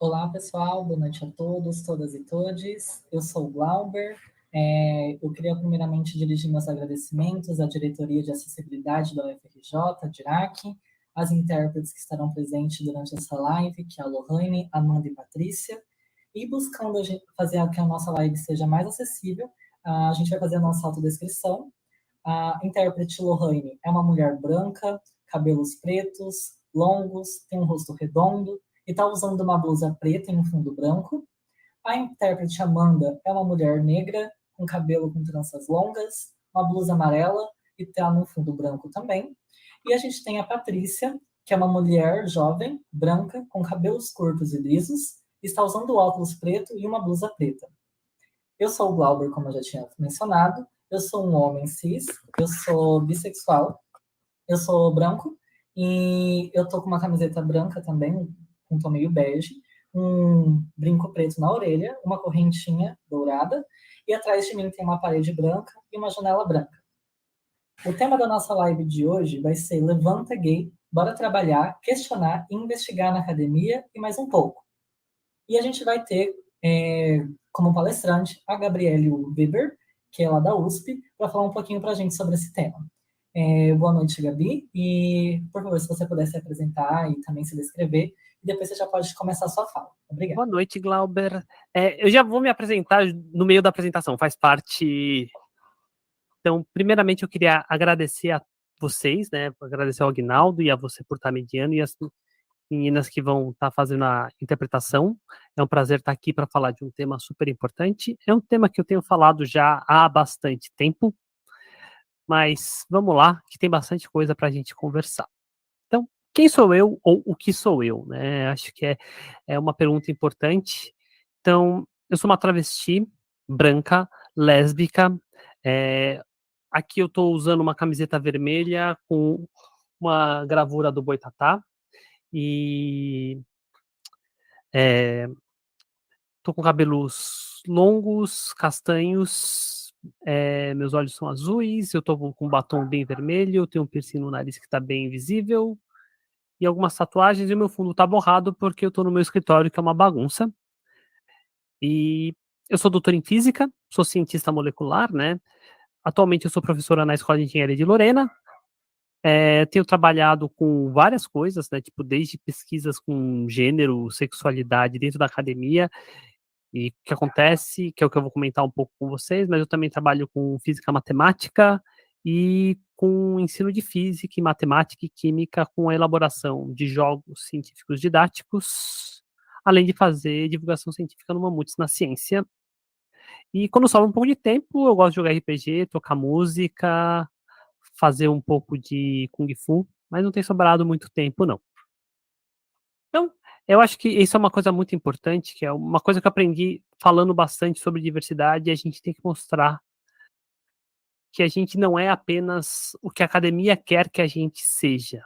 Olá, pessoal, boa noite a todos, todas e todes. Eu sou o Glauber. Eu queria primeiramente dirigir meus agradecimentos à Diretoria de Acessibilidade da UFRJ, DIRAC, às intérpretes que estarão presentes durante essa live, que é a Lohane, Amanda e Patrícia. E buscando fazer com que a nossa live seja mais acessível, a gente vai fazer a nossa autodescrição. A intérprete Lohane é uma mulher branca, cabelos pretos, longos, tem um rosto redondo, e está usando uma blusa preta em um fundo branco. A intérprete Amanda é uma mulher negra, com cabelo com tranças longas, uma blusa amarela e está no fundo branco também. E a gente tem a Patrícia, que é uma mulher jovem, branca, com cabelos curtos e lisos, e está usando óculos preto e uma blusa preta. Eu sou o Glauber, como eu já tinha mencionado, eu sou um homem cis, eu sou bissexual, eu sou branco, e eu tô com uma camiseta branca também, um tom meio bege, um brinco preto na orelha, uma correntinha dourada, e atrás de mim tem uma parede branca e uma janela branca. O tema da nossa live de hoje vai ser Levanta Gay, bora trabalhar, questionar e investigar na academia e mais um pouco. E a gente vai ter como palestrante a Gabriele Weber, que é lá da USP, para falar um pouquinho para a gente sobre esse tema. Boa noite, Gabi, e por favor, se você puder se apresentar e também se descrever, e depois você já pode começar a sua fala. Obrigada. Boa noite, Glauber. Eu já vou me apresentar no meio da apresentação, faz parte. Então, primeiramente, eu queria agradecer a vocês, né? Agradecer ao Aguinaldo e a você por estar mediando, e as meninas que vão estar fazendo a interpretação. É um prazer estar aqui para falar de um tema super importante. É um tema que eu tenho falado já há bastante tempo, mas vamos lá, que tem bastante coisa para a gente conversar. Então, quem sou eu ou o que sou eu? Né? Acho que é uma pergunta importante. Então, eu sou uma travesti branca, lésbica. Aqui eu estou usando uma camiseta vermelha com uma gravura do Boitatá. E tô com cabelos longos, castanhos, meus olhos são azuis, eu tô com um batom bem vermelho, eu tenho um piercing no nariz que tá bem visível, e algumas tatuagens, e o meu fundo tá borrado porque eu tô no meu escritório, que é uma bagunça. E eu sou doutor em física, sou cientista molecular, né? Atualmente eu sou professora na Escola de Engenharia de Lorena. Tenho trabalhado com várias coisas, né? Tipo, desde pesquisas com gênero, sexualidade dentro da academia, e o que acontece, que é o que eu vou comentar um pouco com vocês, mas eu também trabalho com física matemática e com ensino de física e matemática e química com a elaboração de jogos científicos didáticos, além de fazer divulgação científica no Mamutes na Ciência. E quando sobra um pouco de tempo, eu gosto de jogar RPG, tocar música, fazer um pouco de Kung Fu, mas não tem sobrado muito tempo, não. Então, eu acho que isso é uma coisa muito importante, que é uma coisa que eu aprendi falando bastante sobre diversidade, e a gente tem que mostrar que a gente não é apenas o que a academia quer que a gente seja,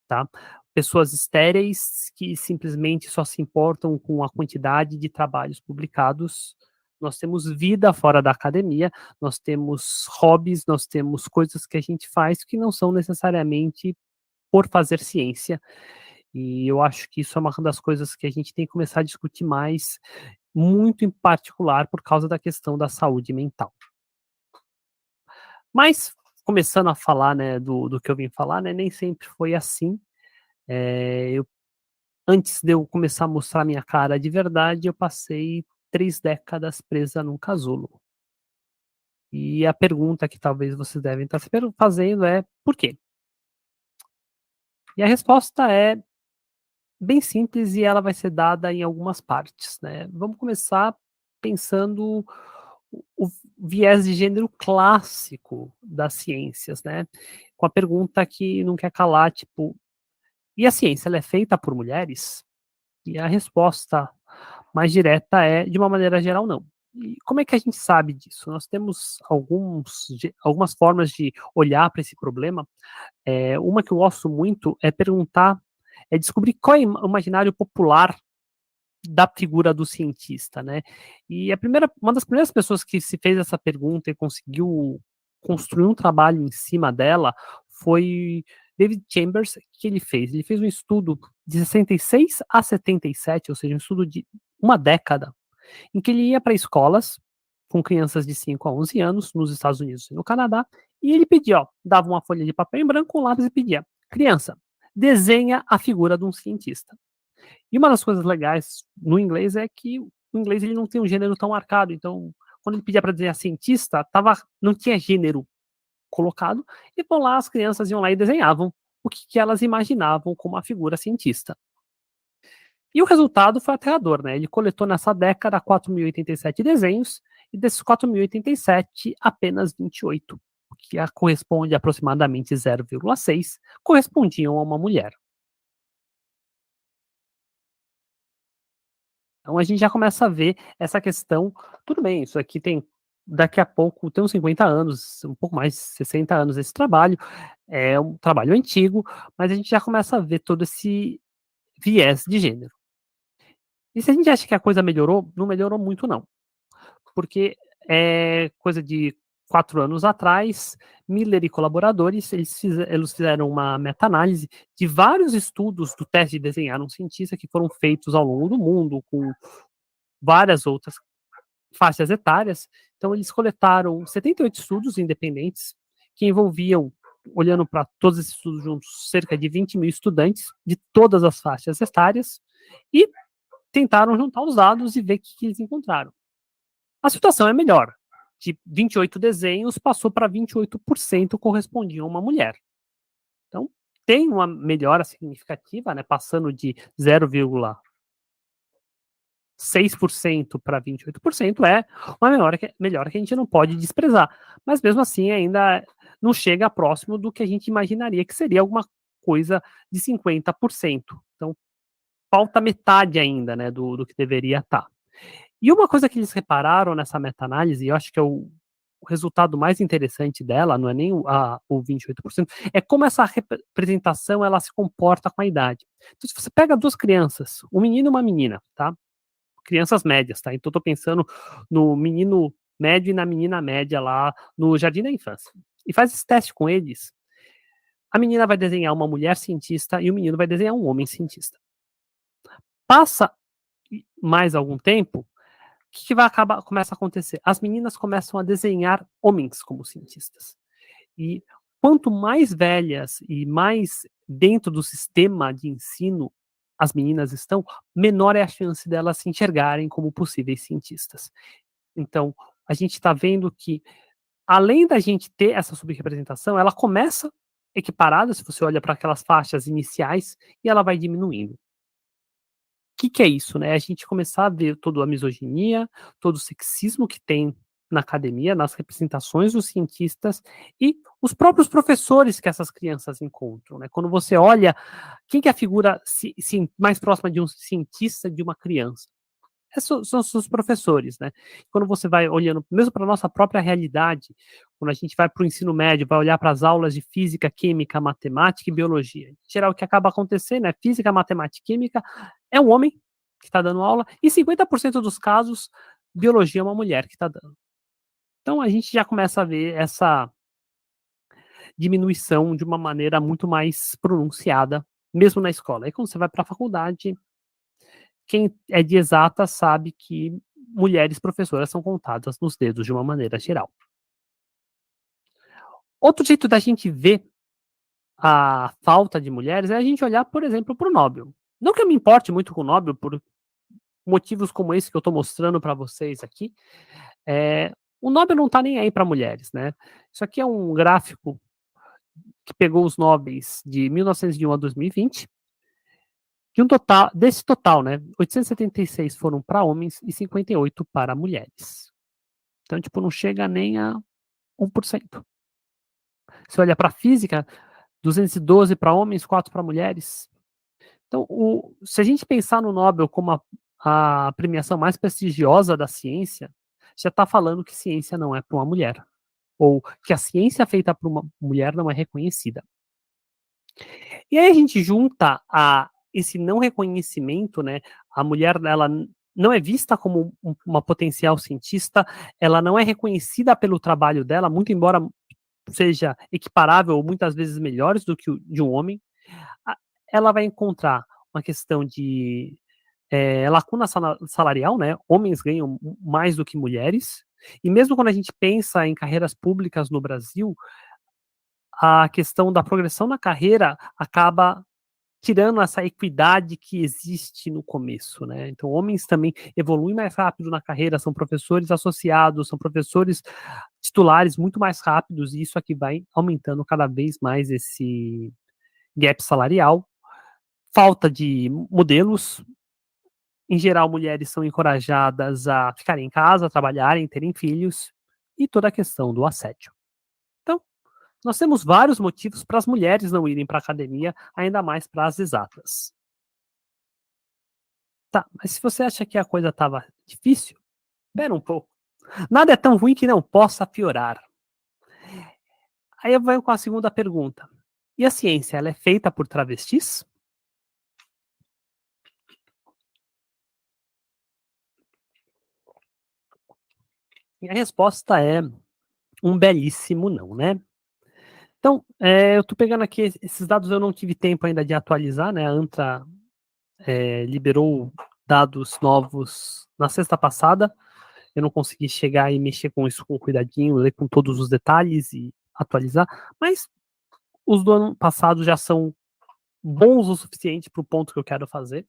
tá? Pessoas estéreis que simplesmente só se importam com a quantidade de trabalhos publicados. Nós temos vida fora da academia, nós temos hobbies, nós temos coisas que a gente faz que não são necessariamente por fazer ciência. E eu acho que isso é uma das coisas que a gente tem que começar a discutir mais, muito em particular por causa da questão da saúde mental. Mas, começando a falar, né, do que eu vim falar, né, nem sempre foi assim. Antes de eu começar a mostrar minha cara de verdade, eu passei 3 décadas presa num casulo. E a pergunta que talvez vocês devem estar se fazendo é, por quê? E a resposta é bem simples e ela vai ser dada em algumas partes, né? Vamos começar pensando o viés de gênero clássico das ciências, né? Com a pergunta que não quer calar, tipo, e a ciência, ela é feita por mulheres? E a resposta mais direta é, de uma maneira geral, não. E como é que a gente sabe disso? Nós temos algumas formas de olhar para esse problema. Uma que eu gosto muito é perguntar, descobrir qual é o imaginário popular da figura do cientista, né? E uma das primeiras pessoas que se fez essa pergunta e conseguiu construir um trabalho em cima dela foi David Chambers. Que ele fez? Ele fez um estudo de 66 a 77, ou seja, um estudo de uma década, em que ele ia para escolas com crianças de 5 a 11 anos, nos Estados Unidos e no Canadá, e ele pedia, ó, dava uma folha de papel em branco, um lápis e pedia, criança, desenha a figura de um cientista. E uma das coisas legais no inglês é que o inglês ele não tem um gênero tão marcado, então quando ele pedia para desenhar cientista, não tinha gênero colocado, e vão lá, as crianças iam lá e desenhavam o que elas imaginavam como a figura cientista. E o resultado foi aterrador, né? Ele coletou nessa década 4.087 desenhos, e desses 4.087, apenas 28, que corresponde a aproximadamente 0,6, correspondiam a uma mulher. Então a gente já começa a ver essa questão, tudo bem, isso aqui tem, daqui a pouco, tem uns 50 anos, um pouco mais, 60 anos esse trabalho, é um trabalho antigo, mas a gente já começa a ver todo esse viés de gênero. E se a gente acha que a coisa melhorou, não melhorou muito não, porque é coisa de 4 anos atrás, Miller e colaboradores, eles fizeram uma meta-análise de vários estudos do teste de desenhar um cientista que foram feitos ao longo do mundo, com várias outras faixas etárias. Então, eles coletaram 78 estudos independentes que envolviam, olhando para todos esses estudos juntos, cerca de 20 mil estudantes de todas as faixas etárias e tentaram juntar os dados e ver o que eles encontraram. A situação é melhor. De 28 desenhos, passou para 28% correspondiam a uma mulher. Então, tem uma melhora significativa, né, passando de 0,6% para 28%, é uma melhora que a gente não pode desprezar. Mas mesmo assim, ainda não chega próximo do que a gente imaginaria que seria alguma coisa de 50%. Então, falta metade ainda, né, do que deveria estar. E uma coisa que eles repararam nessa meta-análise, e eu acho que é o resultado mais interessante dela, não é nem o 28%, é como essa representação ela se comporta com a idade. Então, se você pega duas crianças, um menino e uma menina, tá? Crianças médias, tá? Então, eu tô pensando no menino médio e na menina média lá no jardim da infância. E faz esse teste com eles. A menina vai desenhar uma mulher cientista e o menino vai desenhar um homem cientista. Passa mais algum tempo, o que começa a acontecer? As meninas começam a desenhar homens como cientistas. E quanto mais velhas e mais dentro do sistema de ensino as meninas estão, menor é a chance delas se enxergarem como possíveis cientistas. Então, a gente está vendo que, além da gente ter essa subrepresentação, ela começa equiparada, se você olha para aquelas faixas iniciais, e ela vai diminuindo. Que é isso, né? A gente começar a ver toda a misoginia, todo o sexismo que tem na academia, nas representações dos cientistas e os próprios professores que essas crianças encontram, né? Quando você olha quem que é a figura mais próxima de um cientista de uma criança, são os professores, né? Quando você vai olhando, mesmo para a nossa própria realidade, quando a gente vai para o ensino médio, vai olhar para as aulas de física, química, matemática e biologia. Em geral, o que acaba acontecendo é física, matemática e química é um homem que está dando aula, e 50% dos casos, biologia é uma mulher que está dando. Então, a gente já começa a ver essa diminuição de uma maneira muito mais pronunciada, mesmo na escola. Aí, quando você vai para a faculdade, quem é de exata sabe que mulheres professoras são contadas nos dedos de uma maneira geral. Outro jeito da gente ver a falta de mulheres é a gente olhar, por exemplo, para o Nobel. Não que eu me importe muito com o Nobel, por motivos como esse que eu estou mostrando para vocês aqui, o Nobel não está nem aí para mulheres, né? Isso aqui é um gráfico que pegou os Nobels de 1901 a 2020, desse total, né, 876 foram para homens e 58 para mulheres. Então, tipo, não chega nem a 1%. Se olha para a física, 212 para homens, 4 para mulheres. Então, se a gente pensar no Nobel como a premiação mais prestigiosa da ciência, já está falando que ciência não é para uma mulher. Ou que a ciência feita por uma mulher não é reconhecida. E aí a gente junta esse não reconhecimento, né? A mulher, ela não é vista como uma potencial cientista, ela não é reconhecida pelo trabalho dela, muito embora seja equiparável ou muitas vezes melhores do que o de um homem. Ela vai encontrar uma questão de lacuna salarial, né? Homens ganham mais do que mulheres, e mesmo quando a gente pensa em carreiras públicas no Brasil, a questão da progressão na carreira acaba tirando essa equidade que existe no começo, né? Então, homens também evoluem mais rápido na carreira, são professores associados, são professores titulares muito mais rápidos, e isso aqui vai aumentando cada vez mais esse gap salarial. Falta de modelos. Em geral, mulheres são encorajadas a ficarem em casa, trabalharem, terem filhos, e toda a questão do assédio. Então, nós temos vários motivos para as mulheres não irem para a academia, ainda mais para as exatas. Tá, mas se você acha que a coisa estava difícil, espera um pouco. Nada é tão ruim que não possa piorar. Aí eu venho com a segunda pergunta. E a ciência, ela é feita por travestis? E a resposta é um belíssimo não, né? Então, eu estou pegando aqui esses dados, eu não tive tempo ainda de atualizar, né? A ANTRA liberou dados novos na sexta passada. Eu não consegui chegar e mexer com isso com cuidadinho, ler com todos os detalhes e atualizar, mas os do ano passado já são bons o suficiente para o ponto que eu quero fazer.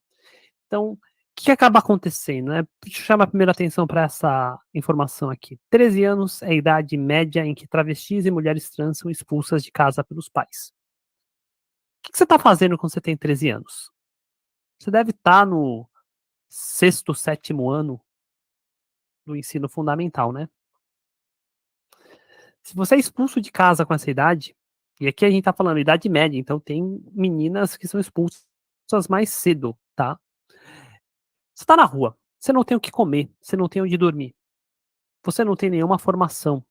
Então, o que acaba acontecendo, né? Deixa eu chamar a primeira atenção para essa informação aqui. 13 anos é a idade média em que travestis e mulheres trans são expulsas de casa pelos pais. O que você está fazendo quando você tem 13 anos? Você deve estar no sexto, sétimo ano do ensino fundamental, né? Se você é expulso de casa com essa idade, e aqui a gente está falando idade média, então tem meninas que são expulsas mais cedo, tá? Você está na rua, você não tem o que comer, você não tem onde dormir, você não tem nenhuma formação.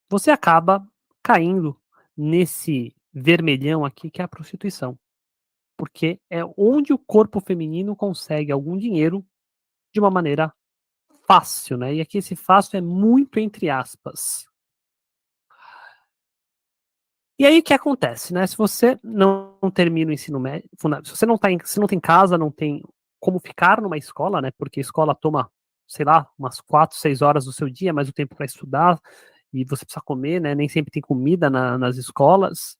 Você acaba caindo nesse vermelhão aqui que é a prostituição. Porque é onde o corpo feminino consegue algum dinheiro de uma maneira fácil, né? E aqui esse fácil é muito entre aspas. E aí o que acontece, né? Se você não termina o ensino médio, se você não tá se não tem casa, não tem como ficar numa escola, né? Porque a escola toma, sei lá, umas 4, 6 horas do seu dia, mais o tempo para estudar, e você precisa comer, né? Nem sempre tem comida nas escolas.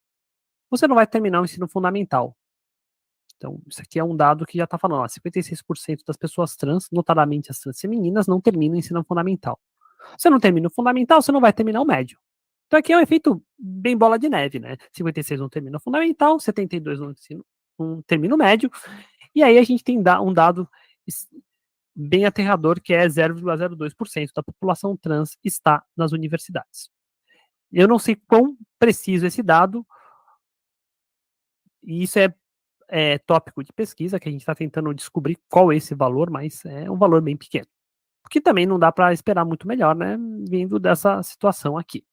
Você não vai terminar o ensino fundamental. Então, isso aqui é um dado que já está falando, ó, 56% das pessoas trans, notadamente as trans femininas, não terminam o ensino fundamental. Você não termina o fundamental, você não vai terminar o médio. Então aqui é um efeito bem bola de neve, né? 56 não termina o fundamental, 72 não termina o médio, e aí a gente tem um dado bem aterrador, que é 0,02% da população trans está nas universidades. Eu não sei quão preciso esse dado, e isso é tópico de pesquisa, que a gente está tentando descobrir qual é esse valor, mas é um valor bem pequeno. Porque também não dá para esperar muito melhor, né? Vindo dessa situação aqui.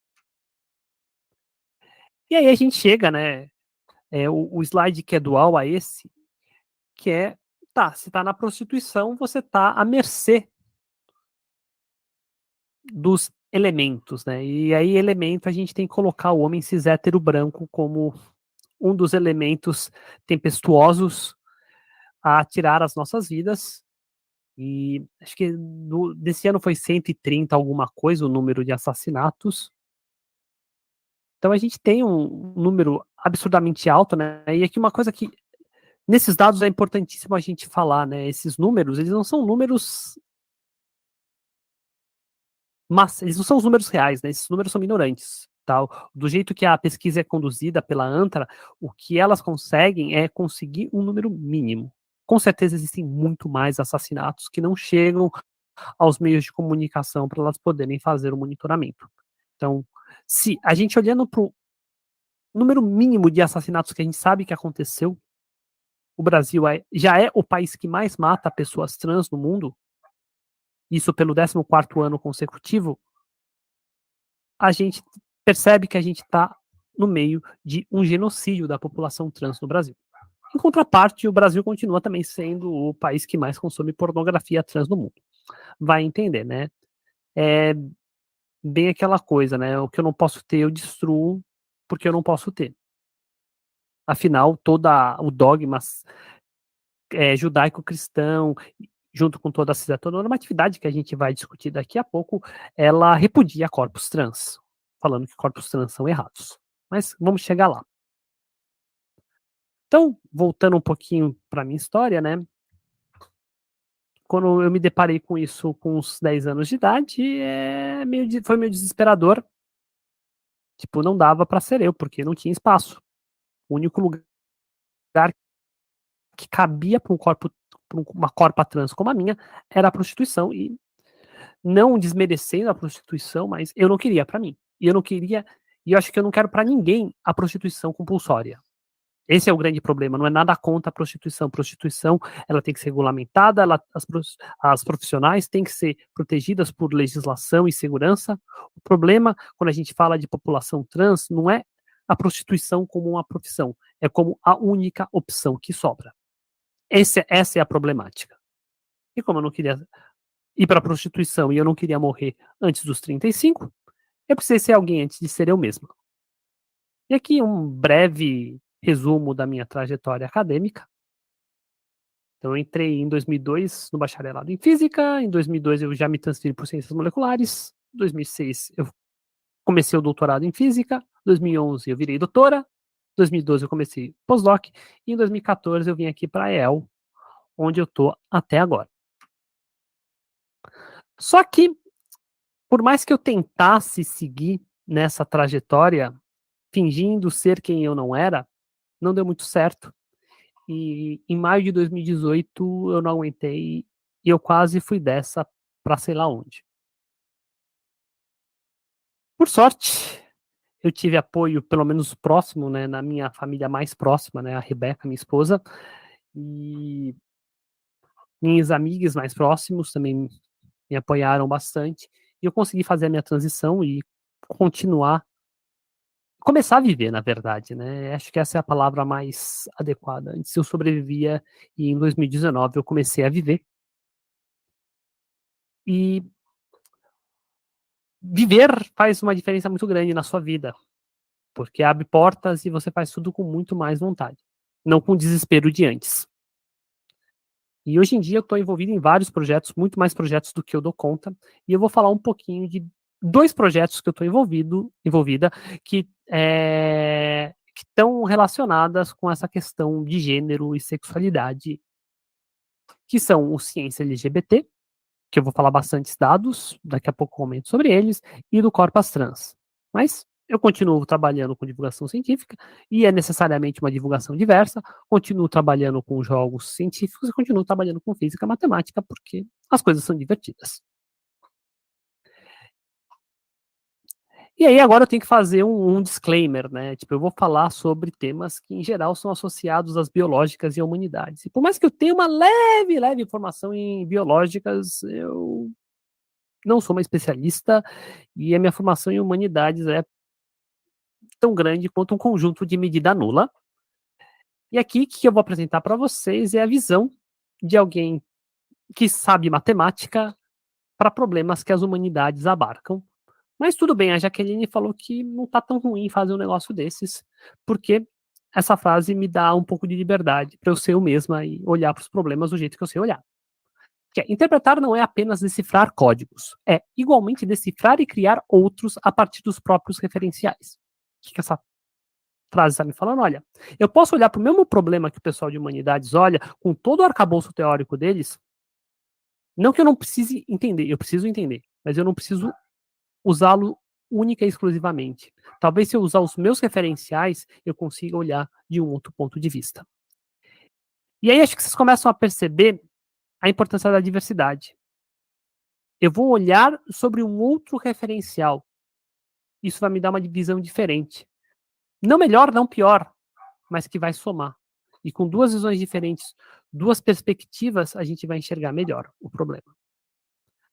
E aí a gente chega, né? O slide que é dual a esse, que é, tá, se tá na prostituição, você tá à mercê dos elementos, né? E aí, elemento, a gente tem que colocar o homem cis hétero branco como um dos elementos tempestuosos a tirar as nossas vidas. E acho que desse ano foi 130 alguma coisa o número de assassinatos. Então a gente tem um número absurdamente alto, né? E aqui uma coisa que nesses dados é importantíssimo a gente falar, né? Esses números, eles não são números, mas eles não são os números reais, né? Esses números são minorantes. Tal. Do jeito que a pesquisa é conduzida pela ANTRA, o que elas conseguem é conseguir um número mínimo. Com certeza existem muito mais assassinatos que não chegam aos meios de comunicação para elas poderem fazer o monitoramento. Então, se a gente olhando para o número mínimo de assassinatos que a gente sabe que aconteceu, o Brasil já é o país que mais mata pessoas trans no mundo, isso pelo 14º ano consecutivo, a gente percebe que a gente está no meio de um genocídio da população trans no Brasil. Em contraparte, o Brasil continua também sendo o país que mais consome pornografia trans no mundo. Vai entender, né? É bem aquela coisa, né? O que eu não posso ter, eu destruo porque eu não posso ter. Afinal, todo o dogma judaico-cristão, junto com toda a normatividade que a gente vai discutir daqui a pouco, ela repudia corpos trans, falando que corpos trans são errados. Mas vamos chegar lá. Então, voltando um pouquinho para minha história, né? Quando eu me deparei com isso com uns 10 anos de idade, foi meio desesperador. Tipo, não dava para ser eu, porque não tinha espaço. O único lugar que cabia para uma corpa trans como a minha era a prostituição. E não desmerecendo a prostituição, mas eu não queria para mim. E eu acho que eu não quero para ninguém a prostituição compulsória. Esse é o grande problema, não é nada contra a prostituição. Prostituição, ela tem que ser regulamentada, as profissionais têm que ser protegidas por legislação e segurança. O problema, quando a gente fala de população trans, não é a prostituição como uma profissão, é como a única opção que sobra. Essa é a problemática. E como eu não queria ir para a prostituição e eu não queria morrer antes dos 35, eu precisei ser alguém antes de ser eu mesma. E aqui um breve resumo da minha trajetória acadêmica. Então, eu entrei em 2002 no bacharelado em física, em 2002 eu já me transferi por ciências moleculares, em 2006 eu comecei o doutorado em física, em 2011 eu virei doutora, em 2012 eu comecei pós-doc, e em 2014 eu vim aqui para a EEL, onde eu estou até agora. Só que, por mais que eu tentasse seguir nessa trajetória, fingindo ser quem eu não era, não deu muito certo. E em maio de 2018 eu não aguentei e eu quase fui dessa para sei lá onde. Por sorte, eu tive apoio, pelo menos próximo, né, na minha família mais próxima, né, a Rebeca, minha esposa, e minhas amigas mais próximos também me apoiaram bastante, e eu consegui fazer a minha transição e começar a viver, na verdade, né? Acho que essa é a palavra mais adequada. Antes eu sobrevivia e em 2019 eu comecei a viver. E viver faz uma diferença muito grande na sua vida, porque abre portas e você faz tudo com muito mais vontade, não com o desespero de antes. E hoje em dia eu estou envolvido em vários projetos, muito mais projetos do que eu dou conta, e eu vou falar um pouquinho de 2 projetos que eu estou envolvida, que estão relacionadas com essa questão de gênero e sexualidade, que são o Ciência LGBT, que eu vou falar bastantes dados, daqui a pouco eu comento sobre eles, e do Corpas Trans. Mas eu continuo trabalhando com divulgação científica, e é necessariamente uma divulgação diversa, continuo trabalhando com jogos científicos e continuo trabalhando com física e matemática, porque as coisas são divertidas. E aí agora eu tenho que fazer um disclaimer, né? Tipo, eu vou falar sobre temas que em geral são associados às biológicas e à humanidades. E por mais que eu tenha uma leve informação em biológicas, eu não sou uma especialista e a minha formação em humanidades é tão grande quanto um conjunto de medida nula. E aqui o que eu vou apresentar para vocês é a visão de alguém que sabe matemática para problemas que as humanidades abarcam. Mas tudo bem, a Jaqueline falou que não tá tão ruim fazer um negócio desses, porque essa frase me dá um pouco de liberdade para eu ser eu mesma e olhar para os problemas do jeito que eu sei olhar. Que interpretar não é apenas decifrar códigos, é igualmente decifrar e criar outros a partir dos próprios referenciais. O que essa frase está me falando? Olha, eu posso olhar para o mesmo problema que o pessoal de humanidades olha, com todo o arcabouço teórico deles, não que eu não precise entender, eu preciso entender, mas eu não preciso usá-lo única e exclusivamente. Talvez se eu usar os meus referenciais, eu consiga olhar de um outro ponto de vista. E aí acho que vocês começam a perceber a importância da diversidade. Eu vou olhar sobre um outro referencial. Isso vai me dar uma visão diferente. Não melhor, não pior, mas que vai somar. E com 2 visões diferentes, 2 perspectivas, a gente vai enxergar melhor o problema.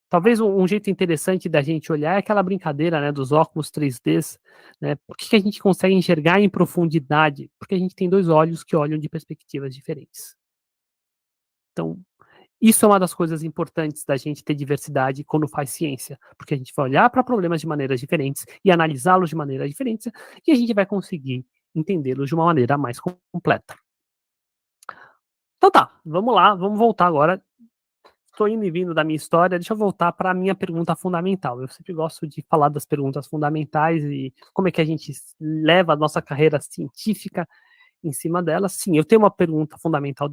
Talvez um jeito interessante da gente olhar é aquela brincadeira, né, dos óculos 3Ds, né? Por que a gente consegue enxergar em profundidade? Porque a gente tem 2 olhos que olham de perspectivas diferentes. Então, isso é uma das coisas importantes da gente ter diversidade quando faz ciência, porque a gente vai olhar para problemas de maneiras diferentes e analisá-los de maneiras diferentes, e a gente vai conseguir entendê-los de uma maneira mais completa. Então tá, vamos lá, vamos voltar agora. Estou indo e vindo da minha história, deixa eu voltar para a minha pergunta fundamental. Eu sempre gosto de falar das perguntas fundamentais e como é que a gente leva a nossa carreira científica em cima delas. Sim, eu tenho uma pergunta fundamental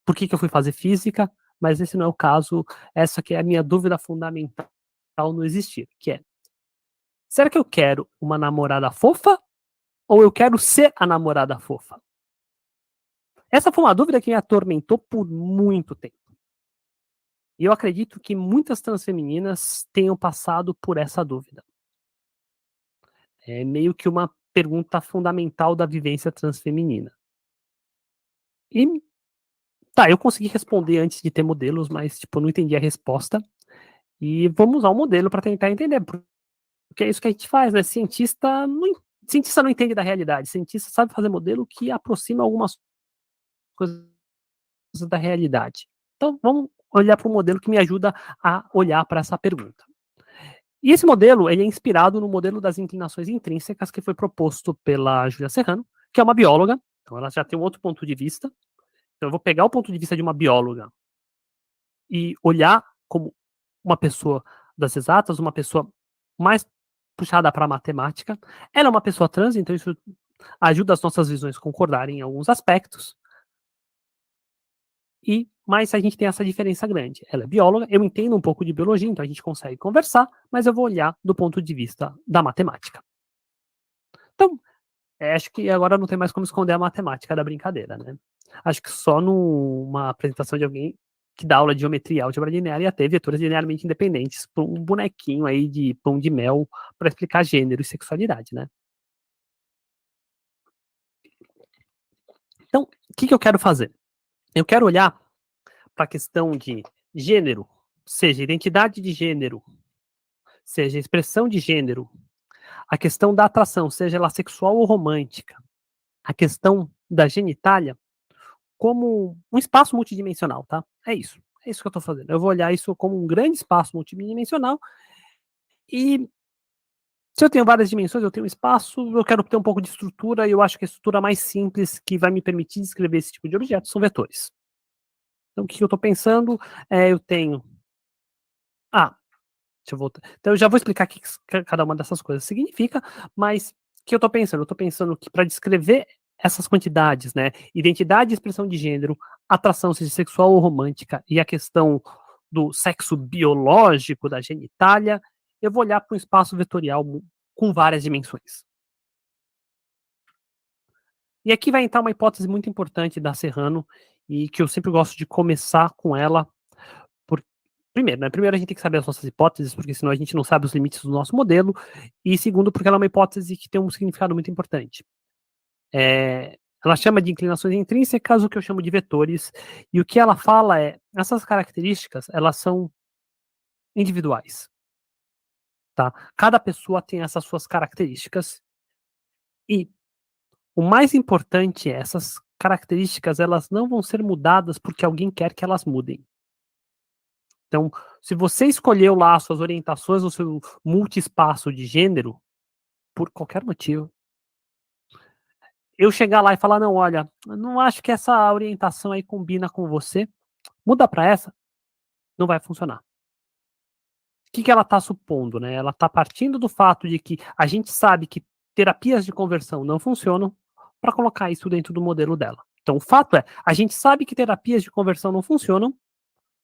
por que eu fui fazer física, mas esse não é o caso. Essa que é a minha dúvida fundamental no existir, que é: será que eu quero uma namorada fofa ou eu quero ser a namorada fofa? Essa foi uma dúvida que me atormentou por muito tempo. E eu acredito que muitas transfemininas tenham passado por essa dúvida. É meio que uma pergunta fundamental da vivência transfeminina. E tá, eu consegui responder antes de ter modelos, mas tipo, eu não entendi a resposta. E vamos usar um modelo para tentar entender, porque é isso que a gente faz, né? Cientista não entende da realidade, cientista sabe fazer modelo que aproxima algumas coisas da realidade. Então, vamos olhar para um modelo que me ajuda a olhar para essa pergunta. E esse modelo ele é inspirado no modelo das inclinações intrínsecas que foi proposto pela Júlia Serrano, que é uma bióloga, então ela já tem um outro ponto de vista. Então eu vou pegar o ponto de vista de uma bióloga e olhar como uma pessoa das exatas, uma pessoa mais puxada para a matemática. Ela é uma pessoa trans, então isso ajuda as nossas visões a concordarem em alguns aspectos. Mas a gente tem essa diferença grande. Ela é bióloga, eu entendo um pouco de biologia, então a gente consegue conversar, mas eu vou olhar do ponto de vista da matemática. Então, acho que agora não tem mais como esconder a matemática da brincadeira, né? Acho que só numa apresentação de alguém que dá aula de geometria e álgebra linear ia ter vetores linearmente independentes por um bonequinho aí de pão de mel para explicar gênero e sexualidade, né? Então, o que eu quero fazer? Eu quero olhar para a questão de gênero, seja identidade de gênero, seja expressão de gênero, a questão da atração, seja ela sexual ou romântica, a questão da genitália, como um espaço multidimensional, tá? É isso. É isso que eu estou fazendo. Eu vou olhar isso como um grande espaço multidimensional e se eu tenho várias dimensões, eu tenho espaço, eu quero ter um pouco de estrutura e eu acho que a estrutura mais simples que vai me permitir descrever esse tipo de objetos são vetores. Então, o que eu estou pensando eu tenho... deixa eu voltar. Então, eu já vou explicar o que cada uma dessas coisas significa, mas o que eu estou pensando? Eu estou pensando que para descrever essas quantidades, né, identidade e expressão de gênero, atração, seja sexual ou romântica, e a questão do sexo biológico, da genitália, eu vou olhar para um espaço vetorial com várias dimensões. E aqui vai entrar uma hipótese muito importante da Serrano, e que eu sempre gosto de começar com ela. Primeiro, né? Primeiro a gente tem que saber as nossas hipóteses, porque senão a gente não sabe os limites do nosso modelo. E segundo, porque ela é uma hipótese que tem um significado muito importante. Ela chama de inclinações intrínsecas, o que eu chamo de vetores. E o que ela fala essas características, elas são individuais. Tá? Cada pessoa tem essas suas características. E o mais importante é, essas características, elas não vão ser mudadas porque alguém quer que elas mudem. Então, se você escolheu lá as suas orientações no seu multiespaço de gênero, por qualquer motivo, eu chegar lá e falar, não, olha, não acho que essa orientação aí combina com você, muda para essa, não vai funcionar. O que ela está supondo, né? Ela está partindo do fato de que a gente sabe que terapias de conversão não funcionam para colocar isso dentro do modelo dela. Então, o fato é, a gente sabe que terapias de conversão não funcionam,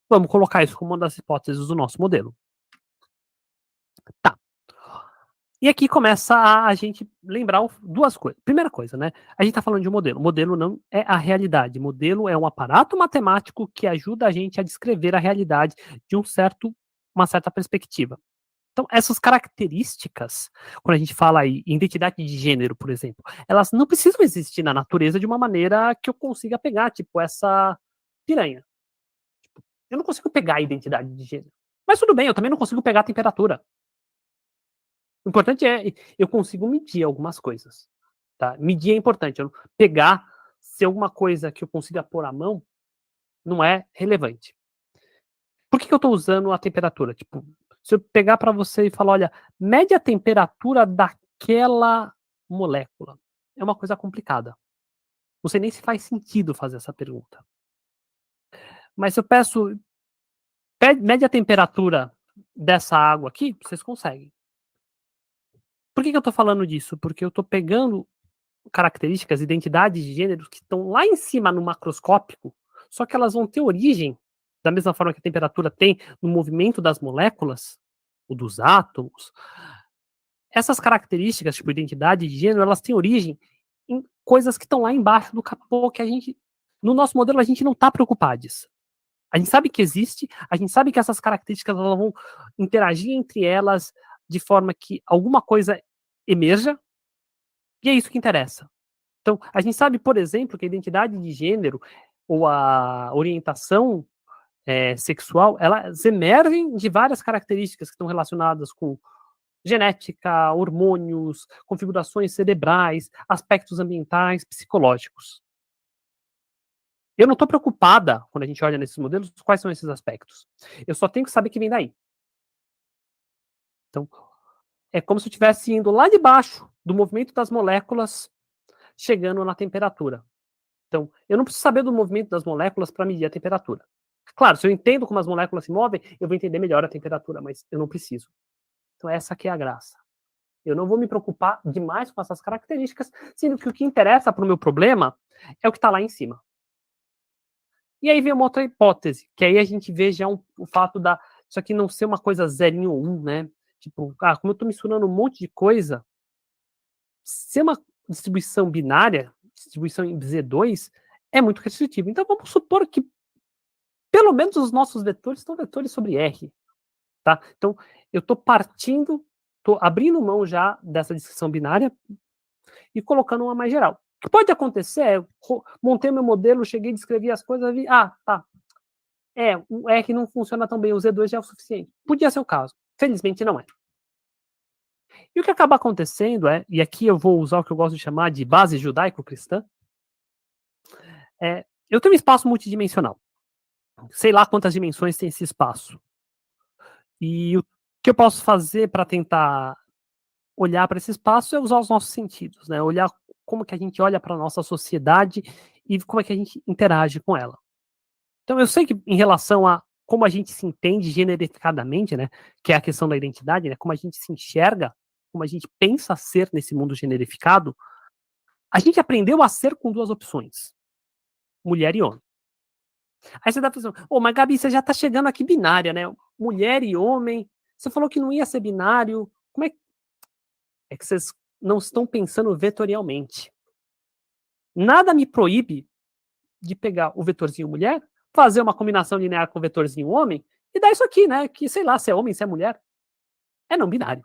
vamos colocar isso como uma das hipóteses do nosso modelo. Tá. E aqui começa a gente lembrar duas coisas. Primeira coisa, né? A gente está falando de um modelo. O modelo não é a realidade. O modelo é um aparato matemático que ajuda a gente a descrever a realidade de uma certa perspectiva. Então, essas características, quando a gente fala aí em identidade de gênero, por exemplo, elas não precisam existir na natureza de uma maneira que eu consiga pegar, tipo, essa piranha. Eu não consigo pegar a identidade de gênero. Mas tudo bem, eu também não consigo pegar a temperatura. O importante é eu consigo medir algumas coisas. Tá? Medir é importante. Eu pegar se alguma coisa que eu consiga pôr à mão não é relevante. Por que eu estou usando a temperatura? Tipo, se eu pegar para você e falar, olha, mede a temperatura daquela molécula. é uma coisa complicada. Não sei nem se faz sentido fazer essa pergunta. Mas se eu peço, mede a temperatura dessa água aqui, vocês conseguem. Por que eu estou falando disso? Porque eu estou pegando características, identidades de gêneros que estão lá em cima no macroscópico, só que elas vão ter origem, da mesma forma que a temperatura tem no movimento das moléculas, ou dos átomos. Essas características, tipo identidade de gênero, elas têm origem em coisas que estão lá embaixo do capô, que a gente, no nosso modelo, a gente não está preocupado. A gente sabe que existe, a gente sabe que essas características elas vão interagir entre elas de forma que alguma coisa emerja, e é isso que interessa. Então, a gente sabe, por exemplo, que a identidade de gênero ou a orientação sexual, elas emergem de várias características que estão relacionadas com genética, hormônios, configurações cerebrais, aspectos ambientais, psicológicos. Eu não estou preocupada, quando a gente olha nesses modelos, quais são esses aspectos. Eu só tenho que saber que vem daí. Então, é como se eu estivesse indo lá de baixo do movimento das moléculas chegando na temperatura. Então, eu não preciso saber do movimento das moléculas para medir a temperatura. Claro, se eu entendo como as moléculas se movem, eu vou entender melhor a temperatura, mas eu não preciso. Então, essa aqui é a graça. Eu não vou me preocupar demais com essas características, sendo que o que interessa para o meu problema é o que está lá em cima. E aí vem uma outra hipótese, que aí a gente vê já o fato isso aqui não ser uma coisa 0 ou 1, né? Tipo, como eu estou misturando um monte de coisa, ser uma distribuição binária, distribuição em Z2, é muito restritivo. Então vamos supor que pelo menos os nossos vetores são vetores sobre R. Tá? Então eu estou estou abrindo mão já dessa descrição binária e colocando uma mais geral. O que pode acontecer é, montei meu modelo, cheguei, descrevi as coisas, vi, tá. O R não funciona tão bem, o Z2 já é o suficiente. Podia ser o caso. Felizmente não é. E o que acaba acontecendo e aqui eu vou usar o que eu gosto de chamar de base judaico-cristã, eu tenho um espaço multidimensional. Sei lá quantas dimensões tem esse espaço. E o que eu posso fazer para tentar olhar para esse espaço é usar os nossos sentidos, né? Olhar como que a gente olha para a nossa sociedade e como é que a gente interage com ela. Então, eu sei que em relação a como a gente se entende generificadamente, né, que é a questão da identidade, né, como a gente se enxerga, como a gente pensa ser nesse mundo generificado, a gente aprendeu a ser com duas opções, mulher e homem. Aí você dá pensando, mas Gabi, você já tá chegando aqui binária, né? Mulher e homem, você falou que não ia ser binário, como é que vocês não estão pensando vetorialmente? Nada me proíbe de pegar o vetorzinho mulher, fazer uma combinação linear com o vetorzinho homem e dar isso aqui, né? Que sei lá, se é homem, se é mulher. É não binário.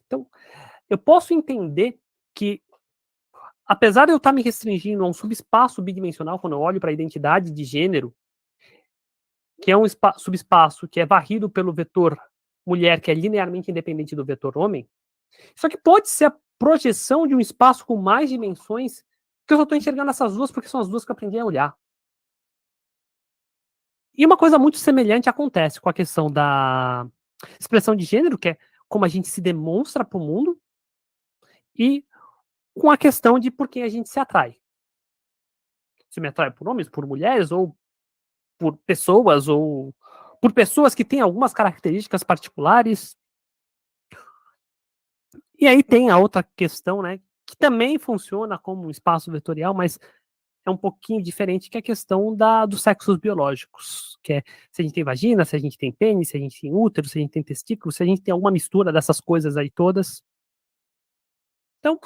Então, eu posso entender que, apesar de eu estar me restringindo a um subespaço bidimensional, quando eu olho para a identidade de gênero, que é um subespaço que é varrido pelo vetor mulher, que é linearmente independente do vetor homem, isso aqui pode ser a projeção de um espaço com mais dimensões, que eu só estou enxergando essas duas porque são as duas que eu aprendi a olhar. E uma coisa muito semelhante acontece com a questão da expressão de gênero, que é como a gente se demonstra para o mundo, e com a questão de por quem a gente se atrai. Se me atrai por homens, por mulheres, ou por pessoas, ou por pessoas que têm algumas características particulares. E aí tem a outra questão, né, que também funciona como um espaço vetorial, mas é um pouquinho diferente, que é a questão dos sexos biológicos, que é se a gente tem vagina, se a gente tem pênis, se a gente tem útero, se a gente tem testículo, se a gente tem alguma mistura dessas coisas aí todas. Então,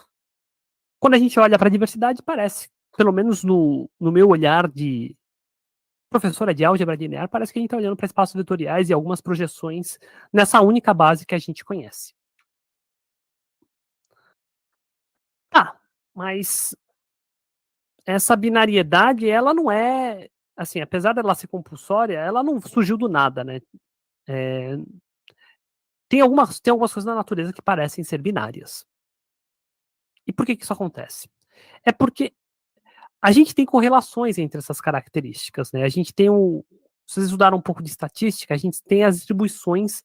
quando a gente olha para a diversidade, parece, pelo menos no meu olhar de professora de álgebra linear, parece que a gente está olhando para espaços vetoriais e algumas projeções nessa única base que a gente conhece. Mas essa binariedade, ela não é, assim, apesar dela ser compulsória, ela não surgiu do nada, né? Tem algumas coisas na natureza que parecem ser binárias. E por que isso acontece? É porque a gente tem correlações entre essas características, né? A gente tem se vocês estudaram um pouco de estatística, a gente tem as distribuições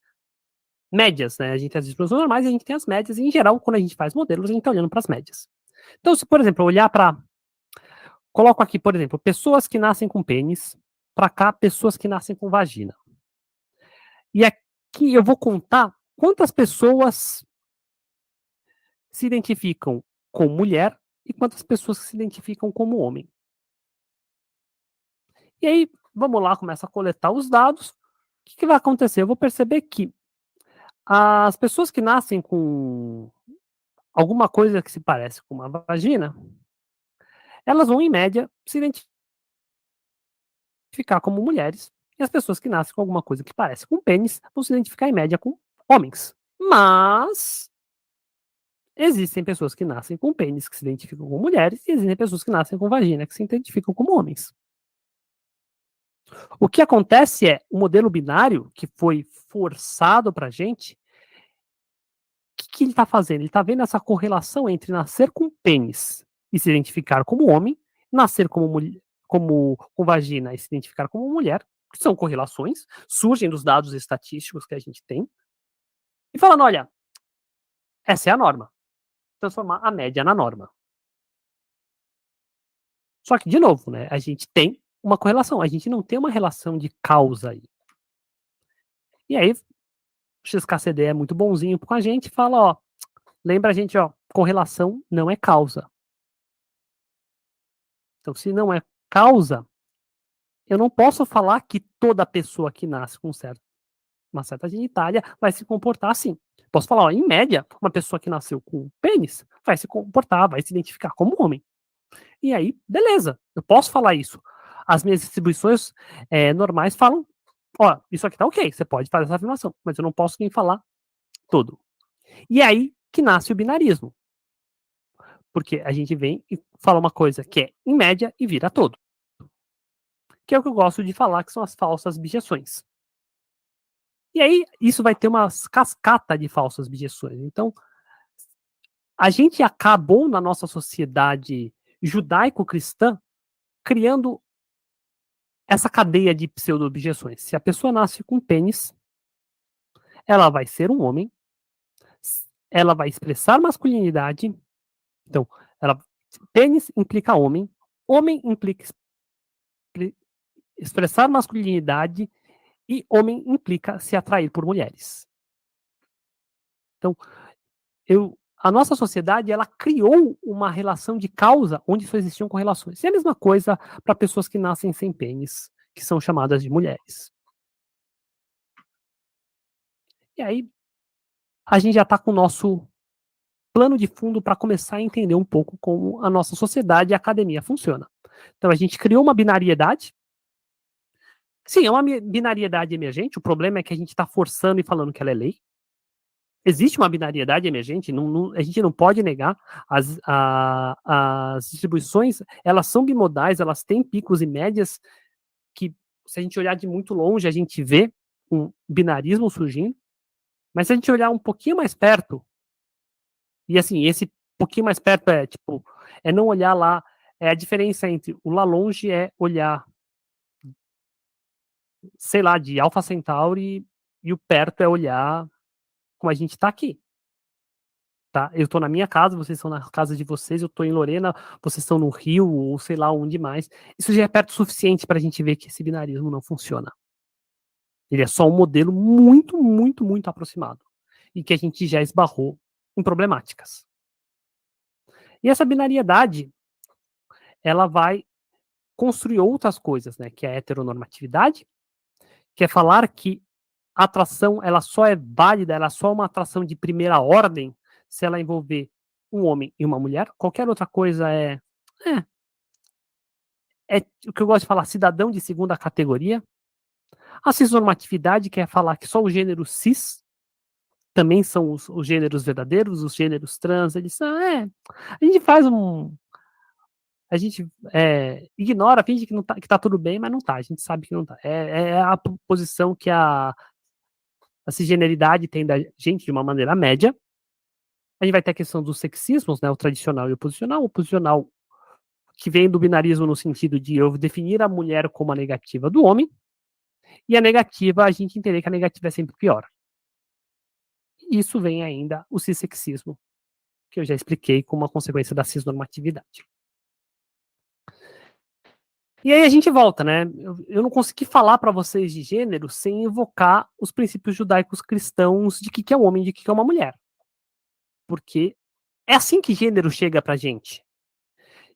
médias, né? A gente tem as distribuições normais e a gente tem as médias, e em geral, quando a gente faz modelos, a gente está olhando para as médias. Então, se, por exemplo, olhar para... Coloco aqui, por exemplo, pessoas que nascem com pênis, para cá, pessoas que nascem com vagina. E aqui eu vou contar quantas pessoas se identificam como mulher e quantas pessoas se identificam como homem. E aí, vamos lá, começa a coletar os dados. O que vai acontecer? Eu vou perceber que as pessoas que nascem com alguma coisa que se parece com uma vagina, elas vão, em média, se identificar como mulheres. E as pessoas que nascem com alguma coisa que parece com pênis vão se identificar, em média, com homens. Mas existem pessoas que nascem com pênis que se identificam como mulheres e existem pessoas que nascem com vagina que se identificam como homens. O que acontece é, o modelo binário que foi forçado para a gente, o que ele está fazendo? Ele está vendo essa correlação entre nascer com pênis e se identificar como homem, nascer com vagina e se identificar como mulher, que são correlações, surgem dos dados estatísticos que a gente tem, e falando, olha, essa é a norma. Transformar a média na norma. Só que, de novo, né, a gente tem uma correlação, a gente não tem uma relação de causa aí. E aí, o XKCD é muito bonzinho com a gente e fala, ó, lembra a gente, ó, correlação não é causa. Então, se não é causa, eu não posso falar que toda pessoa que nasce com uma certa genitália vai se comportar assim. Posso falar, ó, em média, uma pessoa que nasceu com pênis vai se comportar, vai se identificar como homem. E aí, beleza, eu posso falar isso. As minhas distribuições normais falam, ó, isso aqui tá ok, você pode fazer essa afirmação, mas eu não posso nem falar todo. E é aí que nasce o binarismo. Porque a gente vem e fala uma coisa que é em média e vira todo. Que é o que eu gosto de falar, que são as falsas objeções. E aí, isso vai ter uma cascata de falsas objeções. Então, a gente acabou na nossa sociedade judaico-cristã criando essa cadeia de pseudo-objeções. Se a pessoa nasce com pênis, ela vai ser um homem, ela vai expressar masculinidade, então, pênis implica homem, homem implica expressar masculinidade e homem implica se atrair por mulheres. Então, a nossa sociedade, ela criou uma relação de causa onde só existiam correlações. E a mesma coisa para pessoas que nascem sem pênis, que são chamadas de mulheres. E aí, a gente já está com o nosso plano de fundo para começar a entender um pouco como a nossa sociedade e a academia funciona. Então, a gente criou uma binariedade. Sim, é uma binariedade emergente, o problema é que a gente está forçando e falando que ela é lei. Existe uma binariedade emergente, a gente não pode negar, as distribuições, elas são bimodais, elas têm picos e médias, que se a gente olhar de muito longe, a gente vê um binarismo surgindo, mas se a gente olhar um pouquinho mais perto, e assim, esse pouquinho mais perto é não olhar lá, a diferença entre o lá longe é olhar, sei lá, de Alpha Centauri, e o perto é olhar como a gente está aqui. Tá? Eu estou na minha casa, vocês estão na casa de vocês, eu estou em Lorena, vocês estão no Rio, ou sei lá onde mais. Isso já é perto o suficiente para a gente ver que esse binarismo não funciona. Ele é só um modelo muito, muito, muito aproximado. E que a gente já esbarrou em problemáticas. E essa binariedade, ela vai construir outras coisas, né? Que é a heteronormatividade, que é falar que a atração, ela só é válida, ela só é uma atração de primeira ordem se ela envolver um homem e uma mulher. Qualquer outra coisa é o que eu gosto de falar, cidadão de segunda categoria. A cisnormatividade, que é falar que só o gênero cis também são os gêneros verdadeiros, os gêneros trans, eles são, a gente faz a gente ignora, finge que, não tá, que tá tudo bem, mas não tá, a gente sabe que não tá. É a posição que a cisgeneridade tem da gente de uma maneira média. A gente vai ter a questão dos sexismos, né, o tradicional e o posicional que vem do binarismo no sentido de eu definir a mulher como a negativa do homem, e a negativa, a gente entender que a negativa é sempre pior. E isso vem ainda o cissexismo, que eu já expliquei como uma consequência da cisnormatividade. E aí a gente volta, né? Eu não consegui falar para vocês de gênero sem evocar os princípios judaicos cristãos de que é um homem e de que é uma mulher. Porque é assim que gênero chega pra gente.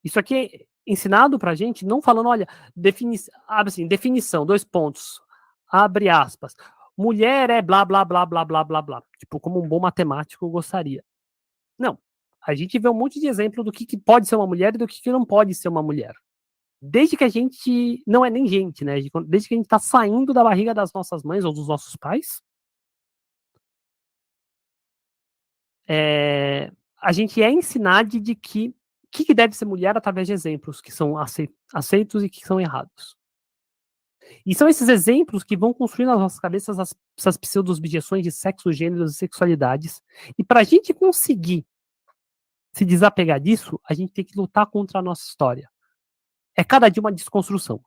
Isso aqui é ensinado pra gente não falando, olha, abre assim, definição, 2 pontos, abre aspas. Mulher é blá, blá, blá, blá, blá, blá, blá. Tipo, como um bom matemático eu gostaria. Não. A gente vê um monte de exemplo do que pode ser uma mulher e do que não pode ser uma mulher. Desde que a gente não é nem gente, né? Desde que a gente tá saindo da barriga das nossas mães ou dos nossos pais, a gente é ensinado de que deve ser mulher através de exemplos que são aceitos e que são errados. E são esses exemplos que vão construir nas nossas cabeças essas pseudo-objeções de sexo, gêneros e sexualidades. E para a gente conseguir se desapegar disso, a gente tem que lutar contra a nossa história. É cada dia uma desconstrução.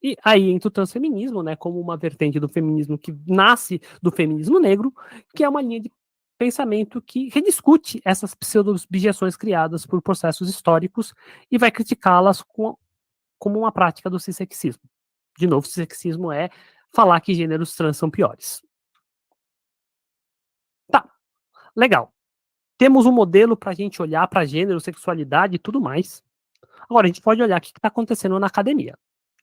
E aí entra o transfeminismo, né, como uma vertente do feminismo que nasce do feminismo negro, que é uma linha de pensamento que rediscute essas pseudo-objeções criadas por processos históricos e vai criticá-las como uma prática do cissexismo. De novo, cissexismo é falar que gêneros trans são piores. Tá, legal. Temos um modelo para a gente olhar para gênero, sexualidade e tudo mais. Agora, a gente pode olhar o que está acontecendo na academia.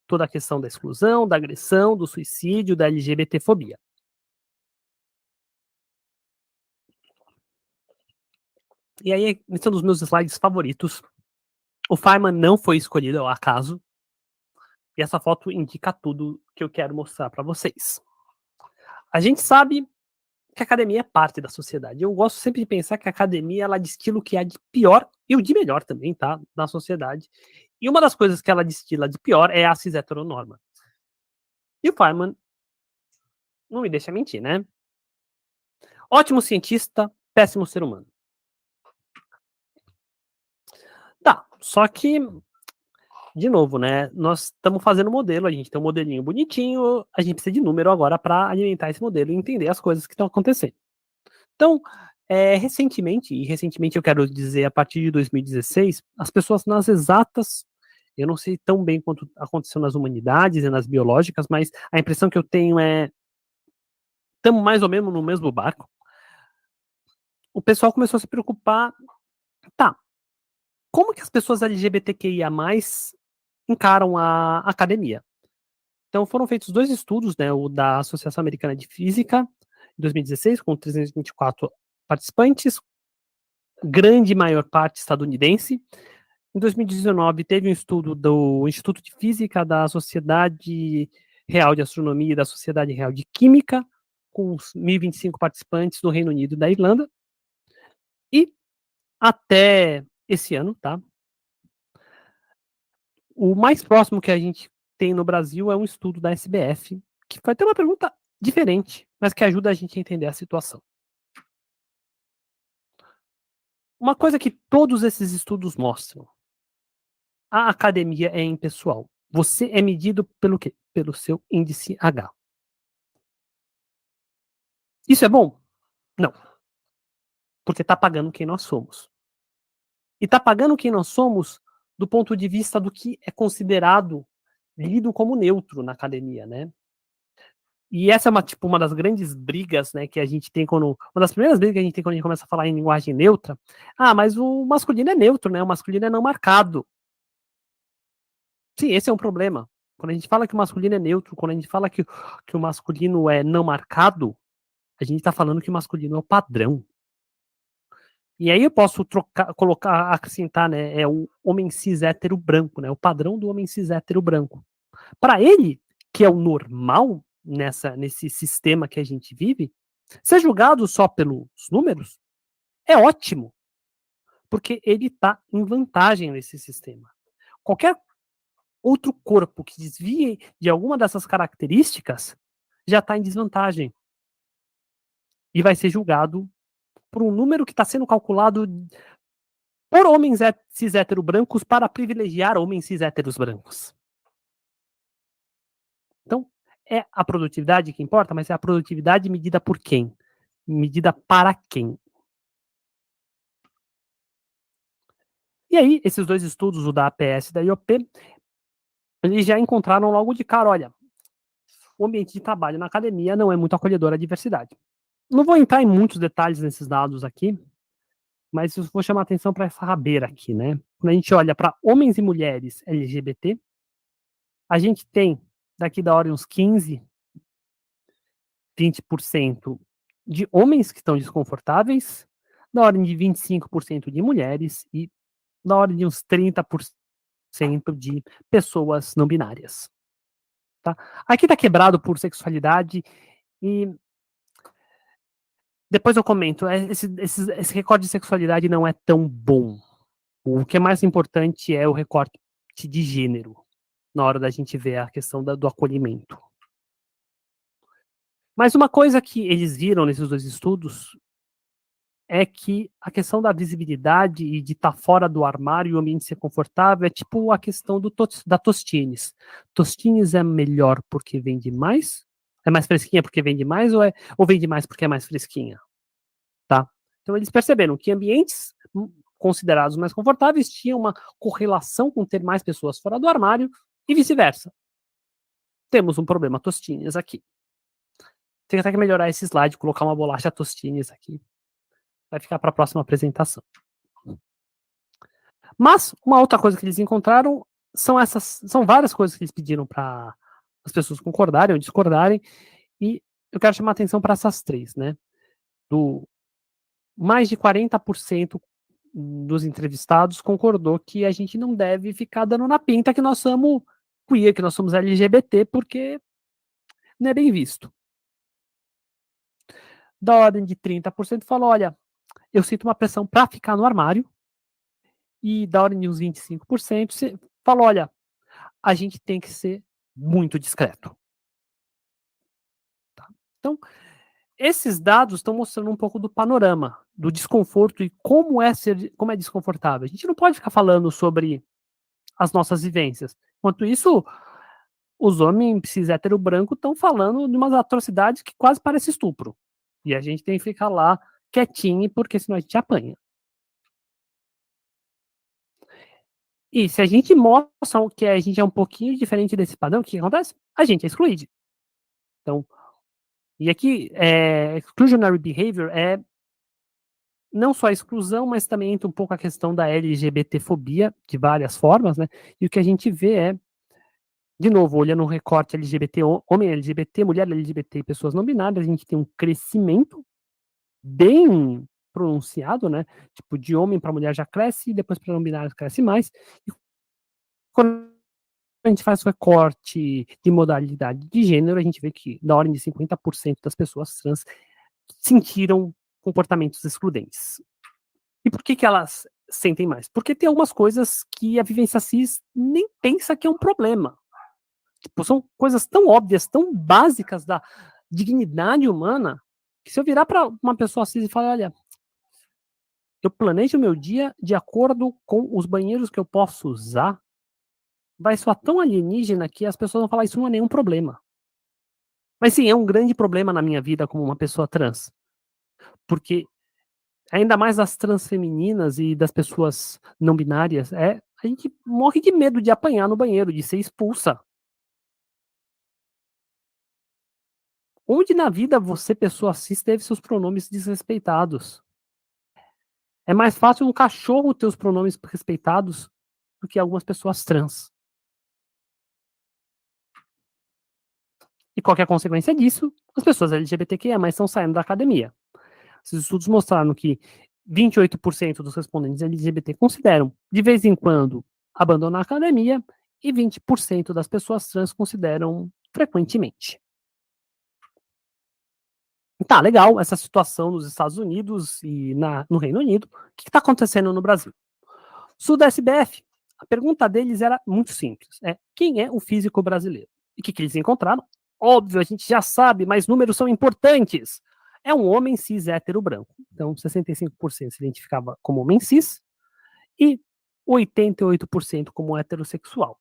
Toda a questão da exclusão, da agressão, do suicídio, da LGBTfobia. E aí, esse é um dos meus slides favoritos. O Feynman não foi escolhido ao acaso. E essa foto indica tudo que eu quero mostrar para vocês. A gente sabe que a academia é parte da sociedade. Eu gosto sempre de pensar que a academia ela destila o que há de pior e o de melhor também, tá? Na sociedade. E uma das coisas que ela destila de pior é a cis-heteronorma. E o Feynman não me deixa mentir, né? Ótimo cientista, péssimo ser humano. Tá, só que, de novo, né? Nós estamos fazendo um modelo, a gente tem um modelinho bonitinho, a gente precisa de número agora para alimentar esse modelo e entender as coisas que estão acontecendo. Então, recentemente eu quero dizer a partir de 2016, as pessoas nas exatas, eu não sei tão bem quanto aconteceu nas humanidades e nas biológicas, mas a impressão que eu tenho é estamos mais ou menos no mesmo barco. O pessoal começou a se preocupar, tá, como que as pessoas LGBTQIA+, encaram a academia? Então foram feitos 2 estudos, né, o da Associação Americana de Física, em 2016, com 324 participantes, grande maior parte estadunidense. Em 2019, teve um estudo do Instituto de Física da Sociedade Real de Astronomia e da Sociedade Real de Química, com 1.025 participantes do Reino Unido e da Irlanda. E até esse ano, tá? O mais próximo que a gente tem no Brasil é um estudo da SBF, que vai ter uma pergunta diferente, mas que ajuda a gente a entender a situação. Uma coisa que todos esses estudos mostram: a academia é impessoal. Você é medido pelo quê? Pelo seu índice H. Isso é bom? Não. Porque está pagando quem nós somos. E está pagando quem nós somos do ponto de vista do que é considerado, lido como neutro na academia, né? E essa é uma das grandes brigas, né, que a gente tem quando... Uma das primeiras brigas que a gente tem quando a gente começa a falar em linguagem neutra. Ah, mas o masculino é neutro, né? O masculino é não marcado. Sim, esse é um problema. Quando a gente fala que o masculino é neutro, quando a gente fala que o masculino é não marcado, a gente está falando que o masculino é o padrão. E aí eu posso colocar, acrescentar, né, o homem cis hétero branco, né, o padrão do homem cis hétero branco. Para ele, que é o normal nesse sistema que a gente vive, ser julgado só pelos números é ótimo, porque ele está em vantagem nesse sistema. Qualquer outro corpo que desvie de alguma dessas características já está em desvantagem e vai ser julgado por um número que está sendo calculado por homens cis hétero brancos para privilegiar homens cis héteros brancos. Então, é a produtividade que importa, mas é a produtividade medida por quem? Medida para quem? E aí, esses dois estudos, o da APS e da IOP, eles já encontraram logo de cara, olha, o ambiente de trabalho na academia não é muito acolhedor à diversidade. Não vou entrar em muitos detalhes nesses dados aqui, mas eu vou chamar atenção para essa rabeira aqui, né? Quando a gente olha para homens e mulheres LGBT, a gente tem daqui da hora uns 15, 20% de homens que estão desconfortáveis, da ordem de 25% de mulheres e da ordem de uns 30% de pessoas não binárias. Tá? Aqui está quebrado por sexualidade e depois eu comento, esse recorte de sexualidade não é tão bom. O que é mais importante é o recorte de gênero, na hora da gente ver a questão do acolhimento. Mas uma coisa que eles viram nesses dois estudos é que a questão da visibilidade e de estar fora do armário e o ambiente ser confortável é tipo a questão da Tostines. Tostines é melhor porque vende mais? É mais fresquinha porque vende mais ou vende mais porque é mais fresquinha? Tá? Então eles perceberam que ambientes considerados mais confortáveis tinham uma correlação com ter mais pessoas fora do armário e vice-versa. Temos um problema Tostines aqui. Tem até que melhorar esse slide, colocar uma bolacha Tostines aqui. Vai ficar para a próxima apresentação. Mas uma outra coisa que eles encontraram são várias coisas que eles pediram para as pessoas concordarem ou discordarem, e eu quero chamar a atenção para essas três, né? Mais de 40% dos entrevistados concordou que a gente não deve ficar dando na pinta que nós somos queer, que nós somos LGBT, porque não é bem visto. Da ordem de 30% falou, olha, eu sinto uma pressão para ficar no armário, e da ordem de uns 25% falou, olha, a gente tem que ser muito discreto. Tá? Então, esses dados estão mostrando um pouco do panorama, do desconforto e como é desconfortável. A gente não pode ficar falando sobre as nossas vivências. Enquanto isso, os homens cis hétero branco estão falando de umas atrocidades que quase parece estupro. E a gente tem que ficar lá quietinho, porque senão a gente apanha. E se a gente mostra que a gente é um pouquinho diferente desse padrão, o que acontece? A gente é excluído. Então, e aqui, exclusionary behavior é não só a exclusão, mas também entra um pouco a questão da LGBTfobia, de várias formas, né? E o que a gente vê é, de novo, olhando o recorte LGBT, homem LGBT, mulher LGBT e pessoas não binárias, a gente tem um crescimento bem pronunciado, né? Tipo, de homem para mulher já cresce, e depois para não binário cresce mais. E quando a gente faz o recorte de modalidade de gênero, a gente vê que, na ordem de 50% das pessoas trans sentiram comportamentos excludentes. E por que elas sentem mais? Porque tem algumas coisas que a vivência cis nem pensa que é um problema. Tipo, são coisas tão óbvias, tão básicas da dignidade humana, que se eu virar para uma pessoa cis e falar, olha, eu planejo o meu dia de acordo com os banheiros que eu posso usar, vai soar tão alienígena que as pessoas vão falar, isso não é nenhum problema. Mas sim, é um grande problema na minha vida como uma pessoa trans. Porque ainda mais das transfemininas e das pessoas não binárias, a gente morre de medo de apanhar no banheiro, de ser expulsa. Onde na vida você, pessoa cis, teve seus pronomes desrespeitados? É mais fácil um cachorro ter os pronomes respeitados do que algumas pessoas trans. E qual que é a consequência disso? As pessoas LGBTQIA+ estão saindo da academia. Esses estudos mostraram que 28% dos respondentes LGBT consideram, de vez em quando, abandonar a academia, e 20% das pessoas trans consideram frequentemente. Tá, legal, essa situação nos Estados Unidos e no Reino Unido. O que está acontecendo no Brasil? Sul da SBF, a pergunta deles era muito simples. Quem é o físico brasileiro? E o que eles encontraram? Óbvio, a gente já sabe, mas números são importantes. É um homem cis hétero branco. Então, 65% se identificava como homem cis e 88% como heterossexual.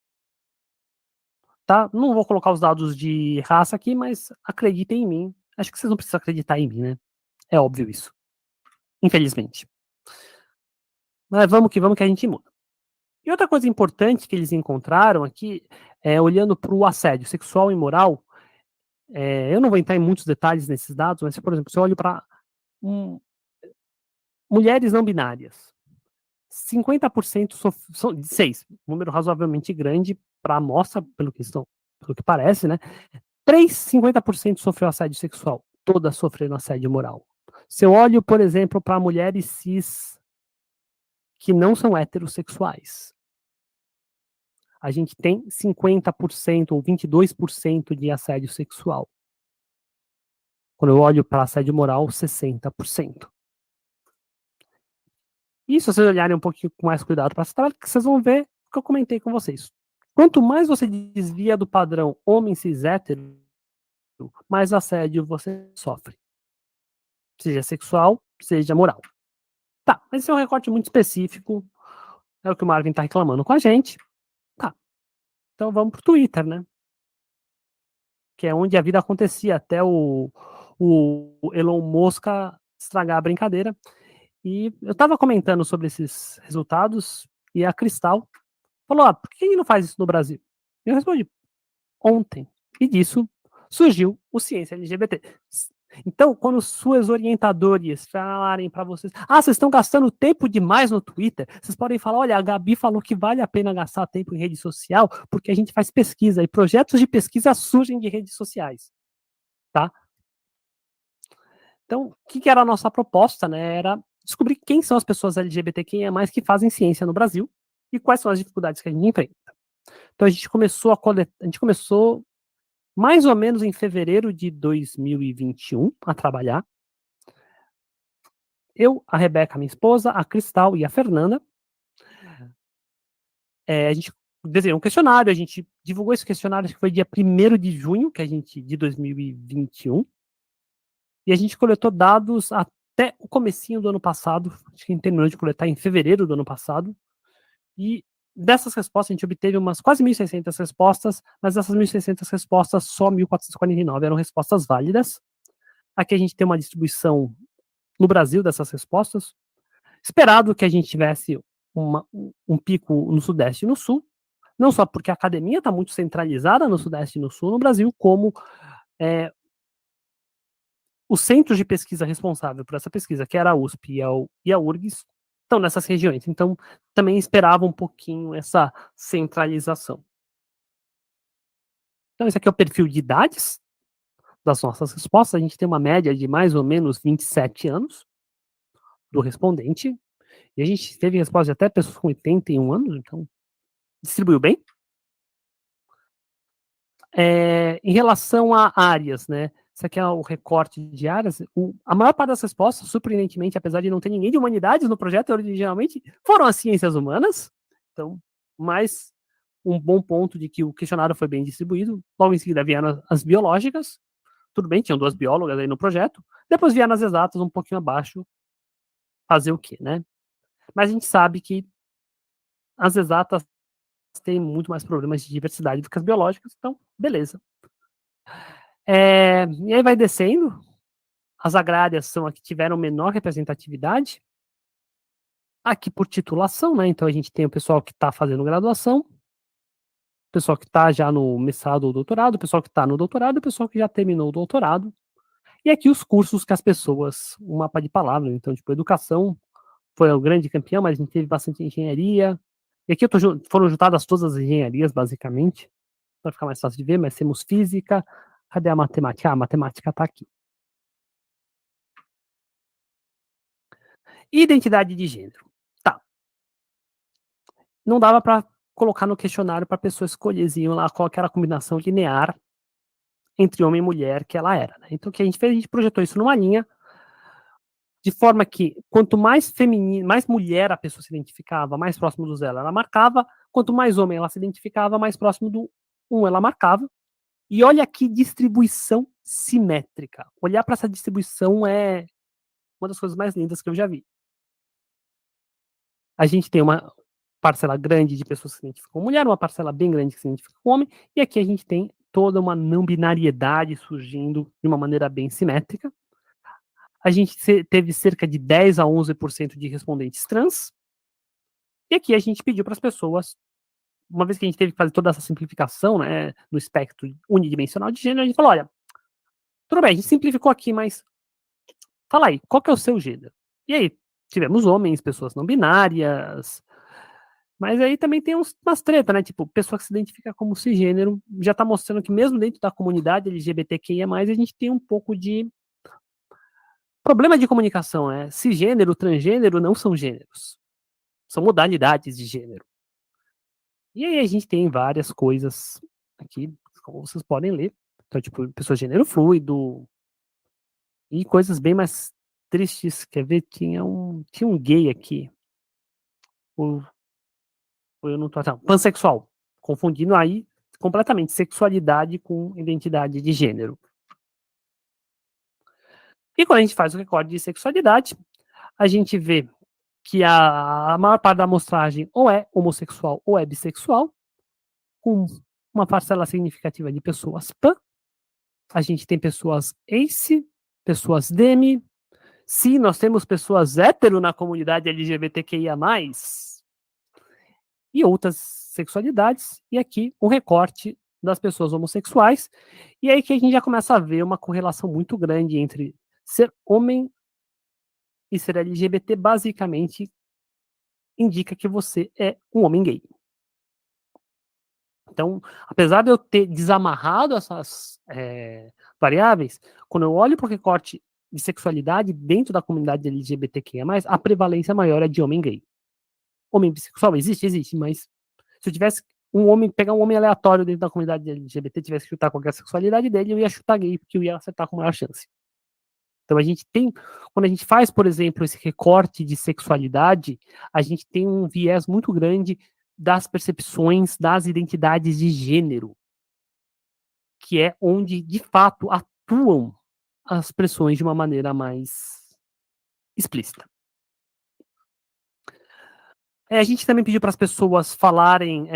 Tá? Não vou colocar os dados de raça aqui, mas acreditem em mim. Acho que vocês não precisam acreditar em mim, né? É óbvio isso. Infelizmente. Mas vamos que a gente muda. E outra coisa importante que eles encontraram aqui, olhando para o assédio sexual e moral, eu não vou entrar em muitos detalhes nesses dados, mas, por exemplo, se eu olho para mulheres não binárias, 50% são 6, número razoavelmente grande para a amostra, pelo que parece, né? 50% sofreu assédio sexual, todas sofreram assédio moral. Se eu olho, por exemplo, para mulheres cis que não são heterossexuais, a gente tem 50% ou 22% de assédio sexual. Quando eu olho para assédio moral, 60%. E se vocês olharem um pouquinho com mais cuidado para essa tabela, vocês vão ver o que eu comentei com vocês. Quanto mais você desvia do padrão homem cis hétero, mais assédio você sofre. Seja sexual, seja moral. Tá, mas esse é um recorte muito específico. É o que o Marvin tá reclamando com a gente. Tá. Então vamos pro Twitter, né? Que é onde a vida acontecia até o Elon Musk estragar a brincadeira. E eu tava comentando sobre esses resultados e a Cristal falou: por que ele não faz isso no Brasil? Eu respondi: ontem. E disso surgiu o Ciência LGBT. Então, quando suas orientadores falarem para vocês, vocês estão gastando tempo demais no Twitter, vocês podem falar: olha, a Gabi falou que vale a pena gastar tempo em rede social, porque a gente faz pesquisa, e projetos de pesquisa surgem de redes sociais. Tá? Então, o que era a nossa proposta, né? Era descobrir quem são as pessoas LGBTQIA+, que fazem ciência no Brasil, e quais são as dificuldades que a gente enfrenta. Então, a gente começou mais ou menos em fevereiro de 2021 a trabalhar. Eu, a Rebeca, minha esposa, a Cristal e a Fernanda. A gente desenhou um questionário, a gente divulgou esse questionário, que foi dia 1º de junho, de 2021. E a gente coletou dados até o comecinho do ano passado, acho que a gente terminou de coletar em fevereiro do ano passado. E dessas respostas, a gente obteve umas quase 1.600 respostas, mas dessas 1.600 respostas, só 1.449 eram respostas válidas. Aqui a gente tem uma distribuição no Brasil dessas respostas. Esperado que a gente tivesse um pico no Sudeste e no Sul, não só porque a academia está muito centralizada no Sudeste e no Sul no Brasil, como os centros de pesquisa responsáveis por essa pesquisa, que era a USP e a URGS, estão nessas regiões. Então, também esperava um pouquinho essa centralização. Então, esse aqui é o perfil de idades das nossas respostas. A gente tem uma média de mais ou menos 27 anos do respondente. E a gente teve resposta de até pessoas com 81 anos, então distribuiu bem. Em relação a áreas, né? Isso aqui é o recorte de áreas. A maior parte das respostas, surpreendentemente, apesar de não ter ninguém de humanidades no projeto, originalmente foram as ciências humanas. Então, mais um bom ponto de que o questionário foi bem distribuído. Logo em seguida vieram as biológicas. Tudo bem, tinham 2 biólogas aí no projeto. Depois vieram as exatas, um pouquinho abaixo. Fazer o quê, né? Mas a gente sabe que as exatas têm muito mais problemas de diversidade do que as biológicas, então, beleza. E aí vai descendo. As agrárias são as que tiveram menor representatividade. Aqui por titulação, né? Então a gente tem o pessoal que está fazendo graduação, o pessoal que está já no mestrado ou doutorado, o pessoal que está no doutorado e o pessoal que já terminou o doutorado. E aqui os cursos que as pessoas, um mapa de palavras, então, tipo, educação foi o grande campeão, mas a gente teve bastante engenharia. E aqui foram juntadas todas as engenharias, basicamente, para ficar mais fácil de ver, mas temos física. Cadê a matemática? A matemática está aqui. Identidade de gênero. Tá. Não dava para colocar no questionário para a pessoa escolher lá qual era a combinação linear entre homem e mulher que ela era. Né? Então, o que a gente fez? A gente projetou isso numa linha, de forma que quanto mais feminino, mais mulher a pessoa se identificava, mais próximo do zero ela marcava, quanto mais homem ela se identificava, mais próximo do 1 ela marcava. E olha que distribuição simétrica. Olhar para essa distribuição é uma das coisas mais lindas que eu já vi. A gente tem uma parcela grande de pessoas que se identificam com mulher, uma parcela bem grande que se identifica com homem, e aqui a gente tem toda uma não binariedade surgindo de uma maneira bem simétrica. a gente teve cerca de 10 a 11% de respondentes trans. E aqui a gente pediu para as pessoas, uma vez que a gente teve que fazer toda essa simplificação, né, no espectro unidimensional de gênero, a gente falou, olha, tudo bem, a gente simplificou aqui, mas fala aí, qual que é o seu gênero? E aí, tivemos homens, pessoas não binárias, mas aí também tem umas tretas, né? Tipo, pessoa que se identifica como cisgênero já tá mostrando que mesmo dentro da comunidade LGBTQIA+, a gente tem um pouco de problema de comunicação, né? Cisgênero, transgênero não são gêneros. São modalidades de gênero. E aí a gente tem várias coisas aqui, como vocês podem ler. Então, tipo, pessoa de gênero fluido e coisas bem mais tristes. Quer ver? Tinha um gay aqui. Eu não tô, não, pansexual. Confundindo aí completamente sexualidade com identidade de gênero. E quando a gente faz o recorde de sexualidade, a gente vê que a maior parte da amostragem ou é homossexual ou é bissexual, com uma parcela significativa de pessoas pan. A gente tem pessoas ace, pessoas demi. Sim, nós temos pessoas hétero na comunidade LGBTQIA+, e outras sexualidades, e aqui um recorte das pessoas homossexuais, e aí que a gente já começa a ver uma correlação muito grande entre ser homem e ser LGBT, basicamente indica que você é um homem gay. Então, apesar de eu ter desamarrado essas variáveis, quando eu olho para o recorte de sexualidade dentro da comunidade LGBTQIA+, a prevalência maior é de homem gay. Homem bissexual existe? Existe, mas se eu tivesse pegar um homem aleatório dentro da comunidade LGBT, tivesse que chutar qualquer sexualidade dele, eu ia chutar gay, porque eu ia acertar com maior chance. Então a gente tem, quando a gente faz, por exemplo, esse recorte de sexualidade, a gente tem um viés muito grande das percepções das identidades de gênero, que é onde, de fato, atuam as pressões de uma maneira mais explícita. A gente também pediu para as pessoas falarem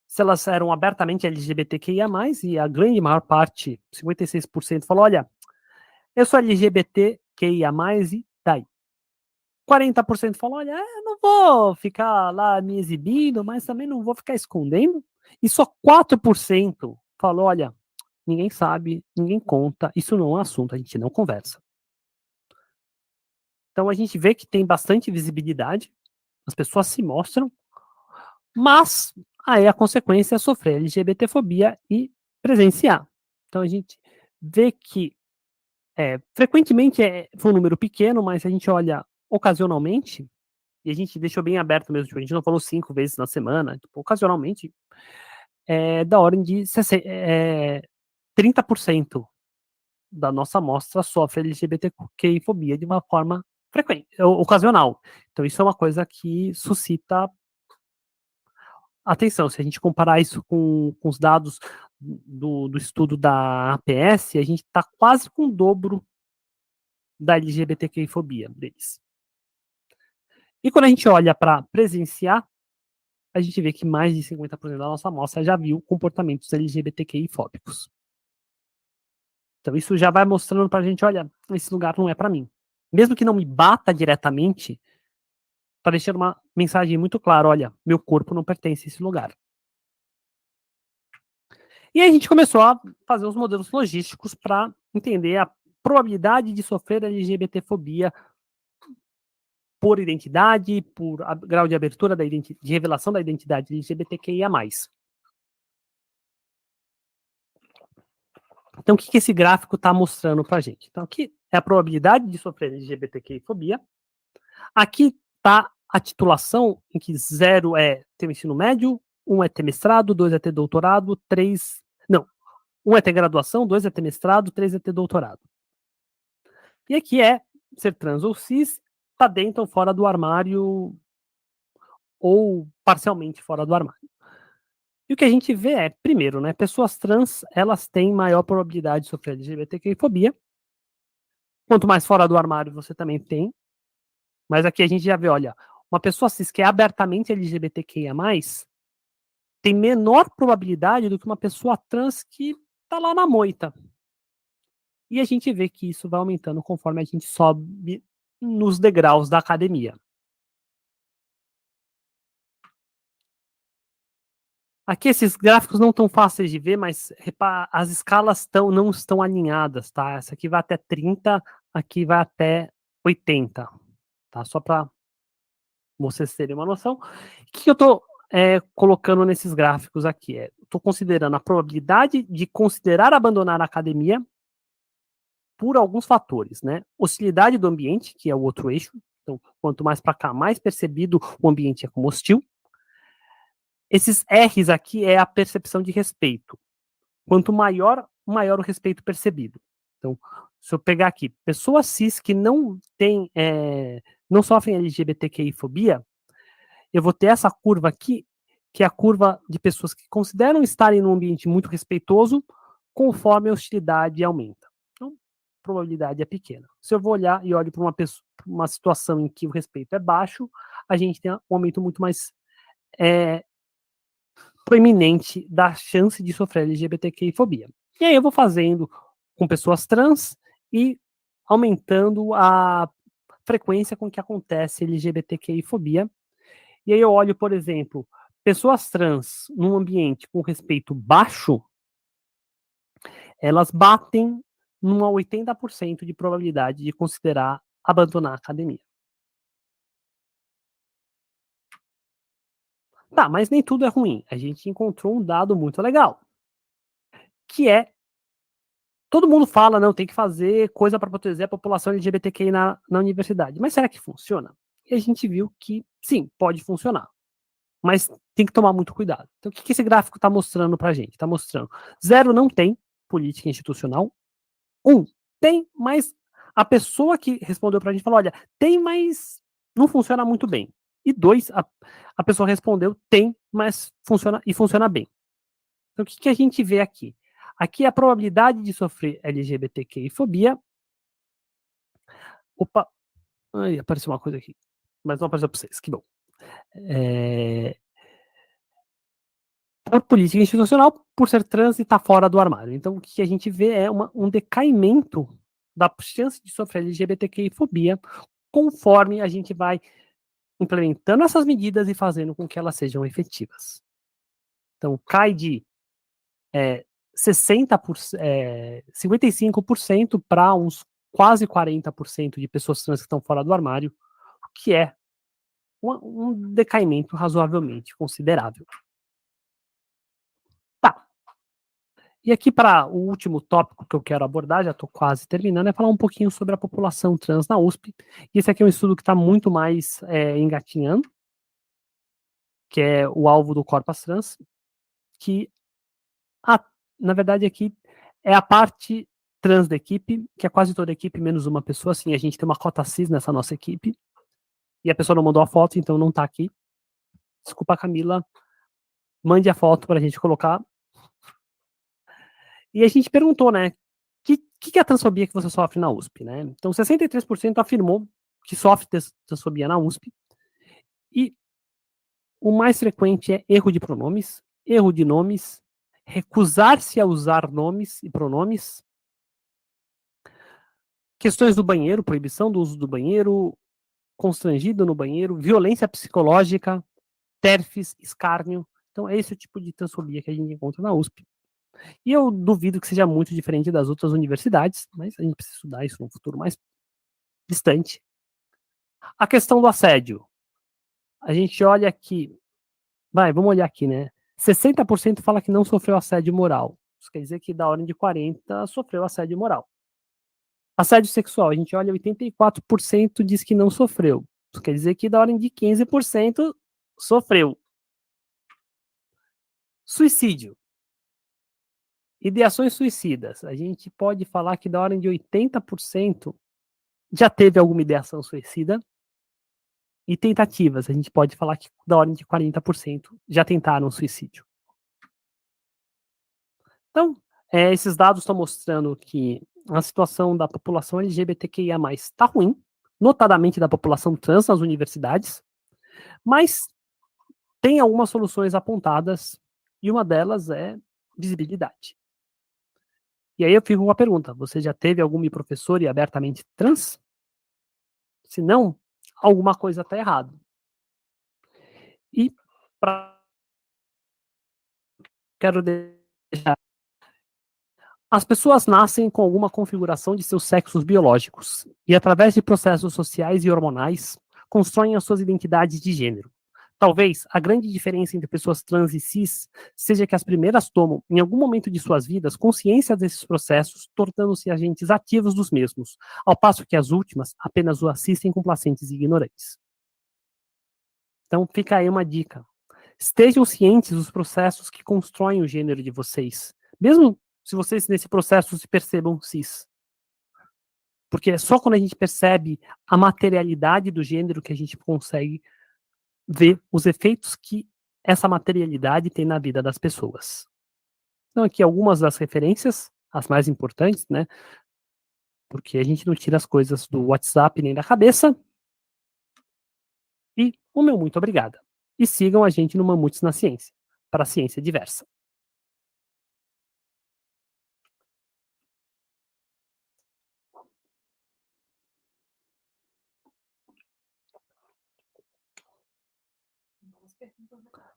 se elas eram abertamente LGBTQIA+, e a grande maior parte, 56%, falou, olha, eu sou LGBTQIA+, e daí? 40% falou, olha, eu não vou ficar lá me exibindo, mas também não vou ficar escondendo. E só 4% falou, olha, ninguém sabe, ninguém conta, isso não é um assunto, a gente não conversa. Então a gente vê que tem bastante visibilidade, as pessoas se mostram, mas aí a consequência é sofrer LGBTfobia e presenciar. Então a gente vê que frequentemente foi um número pequeno, mas se a gente olha ocasionalmente, e a gente deixou bem aberto mesmo, tipo, a gente não falou 5 vezes na semana, tipo, ocasionalmente, da ordem de 30% da nossa amostra sofre LGBTQI-fobia de uma forma frequente, ocasional. Então isso é uma coisa que suscita atenção. Se a gente comparar isso com os dados do estudo da APS, a gente está quase com o dobro da LGBTQI-fobia deles. E quando a gente olha para presenciar, a gente vê que mais de 50% da nossa amostra já viu comportamentos LGBTQI-fóbicos. Então isso já vai mostrando para a gente, olha, esse lugar não é para mim. Mesmo que não me bata diretamente, está deixando uma mensagem muito clara, olha, meu corpo não pertence a esse lugar. E aí a gente começou a fazer os modelos logísticos para entender a probabilidade de sofrer LGBTfobia por identidade, por grau de abertura de revelação da identidade LGBTQIA+. Então, o que esse gráfico está mostrando para a gente? Então, aqui é a probabilidade de sofrer LGBTQI-fobia. Aqui está a titulação, em que 0 é ter o ensino médio, 1 é ter mestrado, 2 é ter doutorado, 3... Não, 1 é ter graduação, 2 é ter mestrado, 3 é ter doutorado. E aqui é ser trans ou cis, está dentro ou fora do armário, ou parcialmente fora do armário. E o que a gente vê é, primeiro, né, pessoas trans, elas têm maior probabilidade de sofrer LGBTQI-fobia. Quanto mais fora do armário você também tem. Mas aqui a gente já vê, olha, uma pessoa cis que é abertamente LGBTQIA+, tem menor probabilidade do que uma pessoa trans que tá lá na moita. E a gente vê que isso vai aumentando conforme a gente sobe nos degraus da academia. Aqui esses gráficos não tão fáceis de ver, mas as escalas não estão alinhadas, tá? Essa aqui vai até 30, aqui vai até 80, tá? Só para vocês terem uma noção. O que eu estou colocando nesses gráficos aqui? Estou considerando a probabilidade de considerar abandonar a academia por alguns fatores, né? Hostilidade do ambiente, que é o outro eixo. Então, quanto mais para cá, mais percebido o ambiente é como hostil. Esses R's aqui é a percepção de respeito. Quanto maior o respeito percebido. Então, se eu pegar aqui, pessoas cis que não sofrem LGBTQI-fobia, eu vou ter essa curva aqui, que é a curva de pessoas que consideram estarem num ambiente muito respeitoso, conforme a hostilidade aumenta. Então, a probabilidade é pequena. Se eu vou olhar e olho para uma situação em que o respeito é baixo, a gente tem um aumento muito mais proeminente da chance de sofrer LGBTQI-fobia. E aí eu vou fazendo com pessoas trans e aumentando a frequência com que acontece LGBTQI-fobia. E aí eu olho, por exemplo, pessoas trans num ambiente com respeito baixo, elas batem numa 80% de probabilidade de considerar abandonar a academia. Tá, mas nem tudo é ruim. A gente encontrou um dado muito legal, que é todo mundo fala, não, tem que fazer coisa para proteger a população LGBTQI na universidade. Mas será que funciona? E a gente viu que, sim, pode funcionar. Mas tem que tomar muito cuidado. Então, o que esse gráfico está mostrando para a gente? Está mostrando 0 não tem política institucional. 1 tem, mas a pessoa que respondeu para a gente falou, olha, tem, mas não funciona muito bem. E 2, a pessoa respondeu, tem, mas funciona bem. Então, o que a gente vê aqui? Aqui a probabilidade de sofrer LGBTQI-fobia. Opa! Ai, apareceu uma coisa aqui. Mas não apareceu para vocês, que bom. Por política institucional, por ser trans e estar fora do armário. Então, o que a gente vê é um decaimento da chance de sofrer LGBTQI-fobia conforme a gente vai implementando essas medidas e fazendo com que elas sejam efetivas. Então, cai de 55% para uns quase 40% de pessoas trans que estão fora do armário, o que é um decaimento razoavelmente considerável. Tá. E aqui para o último tópico que eu quero abordar, já estou quase terminando, é falar um pouquinho sobre a população trans na USP. E esse aqui é um estudo que está muito mais engatinhando, que é o alvo do Corpus Trans, que, na verdade, aqui é a parte trans da equipe, que é quase toda a equipe, menos uma pessoa, assim, a gente tem uma cota cis nessa nossa equipe, e a pessoa não mandou a foto, então não está aqui. Desculpa, Camila, mande a foto para a gente colocar. E a gente perguntou, né, que é a transfobia que você sofre na USP, né? Então, 63% afirmou que sofre transfobia na USP, e o mais frequente é erro de pronomes, erro de nomes, recusar-se a usar nomes e pronomes, questões do banheiro, proibição do uso do banheiro, constrangido no banheiro, violência psicológica, TERFs, escárnio. Então, é esse o tipo de transfobia que a gente encontra na USP. E eu duvido que seja muito diferente das outras universidades, mas a gente precisa estudar isso no futuro mais distante. A questão do assédio. A gente olha aqui. Vamos olhar aqui, né? 60% fala que não sofreu assédio moral. Isso quer dizer que da ordem de 40% sofreu assédio moral. Assédio sexual, a gente olha, 84% diz que não sofreu. Isso quer dizer que da ordem de 15% sofreu. Suicídio. Ideações suicidas. A gente pode falar que da ordem de 80% já teve alguma ideação suicida. E tentativas, a gente pode falar que da ordem de 40% já tentaram suicídio. Então, esses dados estão mostrando que a situação da população LGBTQIA+, está ruim, notadamente da população trans nas universidades, mas tem algumas soluções apontadas, e uma delas é visibilidade. E aí eu fico com a pergunta, você já teve algum professor e abertamente trans? Se não, alguma coisa está errada. E quero deixar, as pessoas nascem com alguma configuração de seus sexos biológicos e, através de processos sociais e hormonais, constroem as suas identidades de gênero. Talvez a grande diferença entre pessoas trans e cis seja que as primeiras tomam, em algum momento de suas vidas, consciência desses processos, tornando-se agentes ativos dos mesmos, ao passo que as últimas apenas o assistem complacentes e ignorantes. Então fica aí uma dica. Estejam cientes dos processos que constroem o gênero de vocês, mesmo se vocês nesse processo se percebam cis. Porque é só quando a gente percebe a materialidade do gênero que a gente consegue ver os efeitos que essa materialidade tem na vida das pessoas. Então aqui algumas das referências, as mais importantes, né? Porque a gente não tira as coisas do WhatsApp nem da cabeça. E o meu muito obrigada. E sigam a gente no Mamutes na Ciência, para a ciência diversa.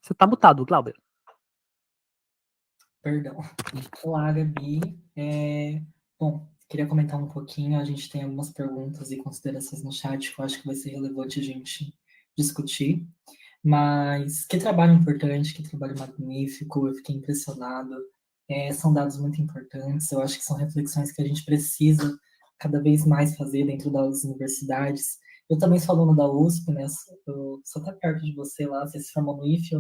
Você está mutado, Glauber. Perdão. Olá, Gabi. Bom, queria comentar um pouquinho. A gente tem algumas perguntas e considerações no chat que eu acho que vai ser relevante a gente discutir. Mas que trabalho importante, que trabalho magnífico. Eu fiquei impressionado. São dados muito importantes. Eu acho que são reflexões que a gente precisa cada vez mais fazer dentro das universidades. Eu também sou aluno da USP, né? Eu sou até perto de você lá. Você se formou no IFE,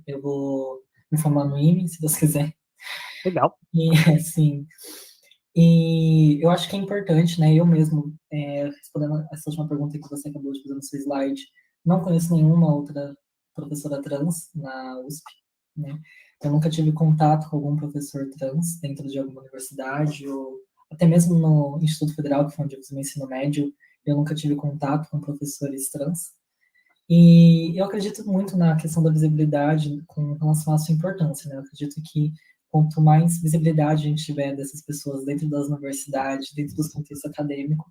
eu vou me formar no IME, se Deus quiser. Legal. E, assim, e eu acho que é importante, né? Eu mesmo, respondendo essa última pergunta que você acabou de fazer no seu slide, não conheço nenhuma outra professora trans na USP, né? Eu nunca tive contato com algum professor trans dentro de alguma universidade, ou até mesmo no Instituto Federal, que foi onde eu fiz meu ensino médio, eu nunca tive contato com professores trans. E eu acredito muito na questão da visibilidade com relação à sua importância, né? Eu acredito que quanto mais visibilidade a gente tiver dessas pessoas dentro das universidades, dentro dos contextos acadêmicos,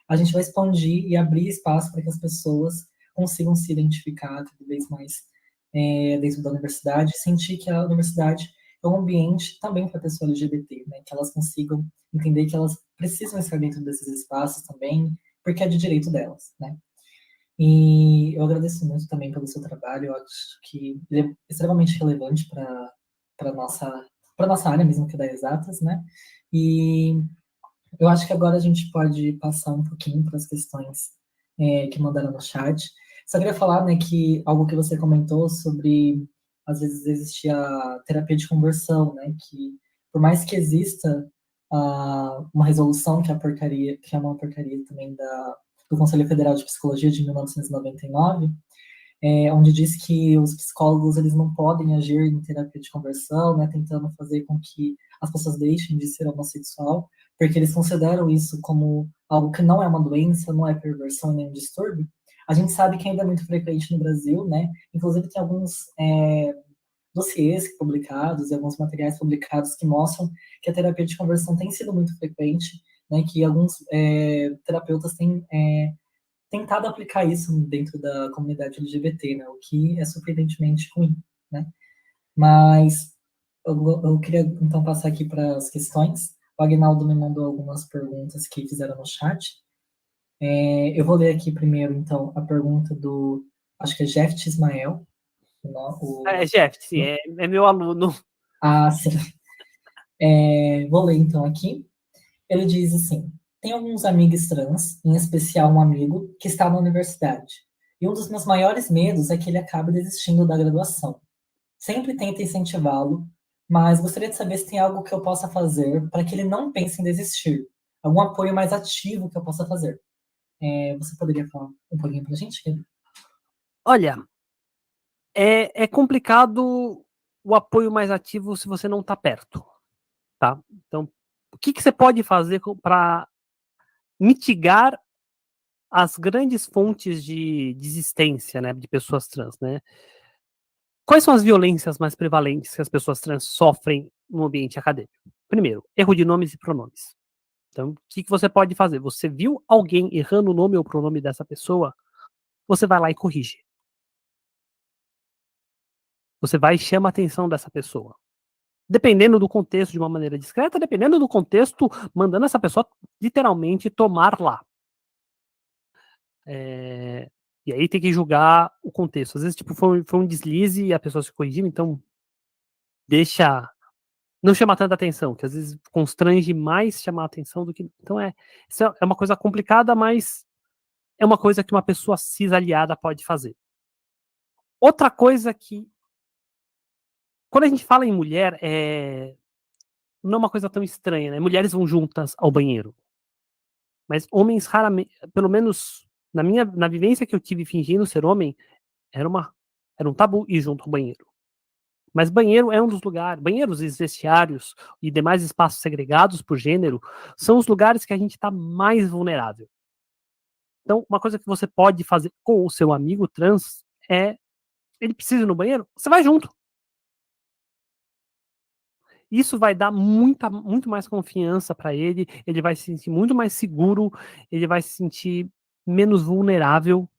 a gente vai expandir e abrir espaço para que as pessoas consigam se identificar cada vez mais dentro da universidade e sentir que a universidade é um ambiente também para a pessoa LGBT, né? Que elas consigam entender que elas precisam estar dentro desses espaços também, porque é de direito delas, né? E eu agradeço muito também pelo seu trabalho. Eu acho que ele é extremamente relevante para nossa área mesmo, que é da exatas, né? E eu acho que agora a gente pode passar um pouquinho para as questões que mandaram no chat. Só queria falar, né, que algo que você comentou sobre, às vezes, existir a terapia de conversão, né? Que por mais que exista uma resolução que é uma porcaria também do Conselho Federal de Psicologia de 1999, onde diz que os psicólogos eles não podem agir em terapia de conversão, né, tentando fazer com que as pessoas deixem de ser homossexual, porque eles consideram isso como algo que não é uma doença, não é perversão nem um distúrbio. A gente sabe que ainda é muito frequente no Brasil, né? Inclusive tem alguns dossiês publicados e alguns materiais publicados que mostram que a terapia de conversão tem sido muito frequente, né? Que alguns terapeutas têm tentado aplicar isso dentro da comunidade LGBT, né? O que é surpreendentemente ruim, né? Mas eu queria então passar aqui para as questões. O Agnaldo me mandou algumas perguntas que fizeram no chat. Eu vou ler aqui primeiro, então, a pergunta do, acho que é Jeff Ismael. Jeff, sim, é meu aluno. Ah, sim. Vou ler então aqui. Ele diz assim: tem alguns amigos trans, em especial um amigo, que está na universidade. E um dos meus maiores medos é que ele acabe desistindo da graduação. Sempre tento incentivá-lo, mas gostaria de saber se tem algo que eu possa fazer para que ele não pense em desistir. Algum apoio mais ativo que eu possa fazer. Você poderia falar um pouquinho para a gente? Olha, é complicado o apoio mais ativo se você não está perto, tá? Então, o que você pode fazer para mitigar as grandes fontes de desistência, né, de pessoas trans, né? Quais são as violências mais prevalentes que as pessoas trans sofrem no ambiente acadêmico? Primeiro, erro de nomes e pronomes. Então, o que você pode fazer? Você viu alguém errando o nome ou o pronome dessa pessoa, você vai lá e corrige. Você vai e chama a atenção dessa pessoa. Dependendo do contexto, de uma maneira discreta, dependendo do contexto, mandando essa pessoa literalmente tomar lá. E aí tem que julgar o contexto. Às vezes, tipo, foi um deslize e a pessoa se corrigiu, então deixa. Não chama tanta atenção, que às vezes constrange mais chamar a atenção do que. Então isso é uma coisa complicada, mas é uma coisa que uma pessoa cis aliada pode fazer. Outra coisa que. Quando a gente fala em mulher, não é uma coisa tão estranha, né? Mulheres vão juntas ao banheiro. Mas homens raramente, pelo menos na vivência que eu tive fingindo ser homem, era um tabu ir junto ao banheiro. Mas banheiro é um dos lugares, banheiros e vestiários e demais espaços segregados por gênero são os lugares que a gente está mais vulnerável. Então, uma coisa que você pode fazer com o seu amigo trans é, ele precisa ir no banheiro, você vai junto. Isso vai dar muito mais confiança para ele, ele vai se sentir muito mais seguro, ele vai se sentir menos vulnerável,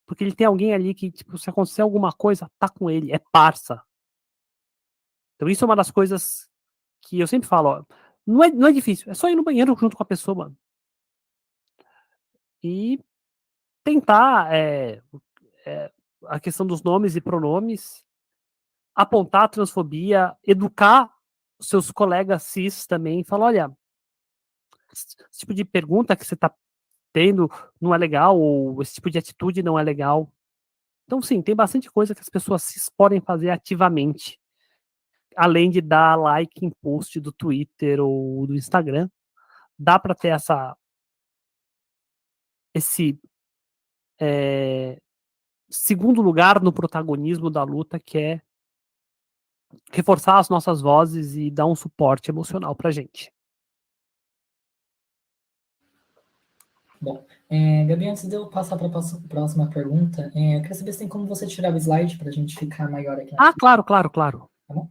porque ele tem alguém ali que, tipo, se acontecer alguma coisa, tá com ele, é parça. Então isso é uma das coisas que eu sempre falo, ó, não é difícil, é só ir no banheiro junto com a pessoa. E tentar a questão dos nomes e pronomes, apontar a transfobia, educar seus colegas cis também, falar, olha, esse tipo de pergunta que você está tendo não é legal, ou esse tipo de atitude não é legal. Então, sim, tem bastante coisa que as pessoas cis podem fazer ativamente, além de dar like em post do Twitter ou do Instagram. Dá para ter esse segundo lugar no protagonismo da luta, que é reforçar as nossas vozes e dar um suporte emocional para a gente. Bom, Gabi, antes de eu passar para a próxima pergunta, eu queria saber se tem como você tirar o slide para a gente ficar maior aqui na Claro. Tá bom?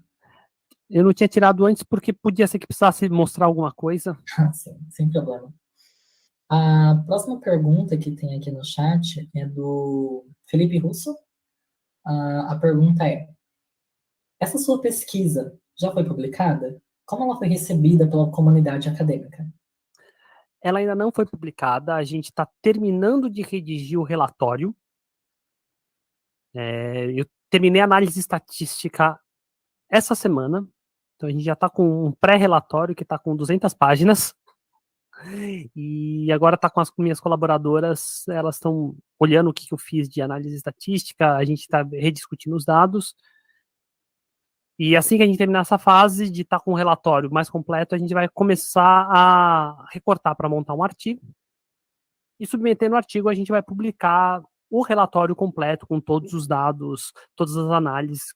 Eu não tinha tirado antes porque podia ser que precisasse mostrar alguma coisa. Sim, sem problema. A próxima pergunta que tem aqui no chat é do Felipe Russo. A pergunta é: essa sua pesquisa já foi publicada? Como ela foi recebida pela comunidade acadêmica? Ela ainda não foi publicada, a gente está terminando de redigir o relatório. Eu terminei a análise estatística essa semana, então a gente já está com um pré-relatório que está com 200 páginas, e agora está com as minhas colaboradoras, elas estão olhando o que eu fiz de análise estatística, a gente está rediscutindo os dados, e assim que a gente terminar essa fase de estar com o relatório mais completo, a gente vai começar a recortar para montar um artigo, e submetendo o artigo a gente vai publicar o relatório completo com todos os dados, todas as análises,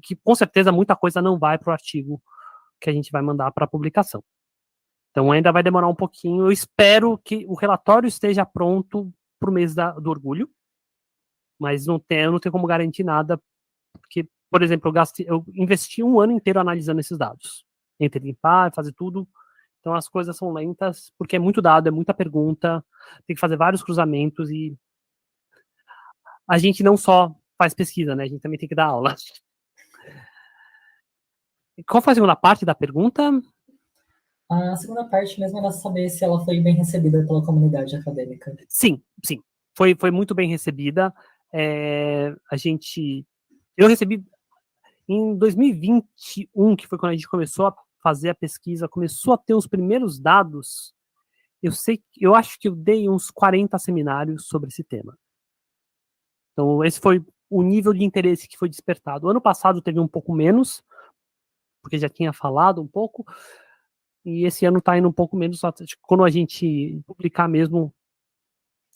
que com certeza muita coisa não vai para o artigo que a gente vai mandar para publicação. Então ainda vai demorar um pouquinho. Eu espero que o relatório esteja pronto para o mês do orgulho, mas eu não tenho como garantir nada, porque, por exemplo, eu investi um ano inteiro analisando esses dados, entre limpar, fazer tudo. Então as coisas são lentas, porque é muito dado, é muita pergunta, tem que fazer vários cruzamentos e a gente não só faz pesquisa, né? A gente também tem que dar aula. Qual foi a segunda parte da pergunta? A segunda parte mesmo era saber se ela foi bem recebida pela comunidade acadêmica. Sim. Foi muito bem recebida. Eu recebi em 2021, que foi quando a gente começou a fazer a pesquisa, começou a ter os primeiros dados. Eu acho que eu dei uns 40 seminários sobre esse tema. Então, esse foi o nível de interesse que foi despertado. O ano passado teve um pouco menos, porque já tinha falado um pouco, e esse ano está indo um pouco menos. Quando a gente publicar mesmo,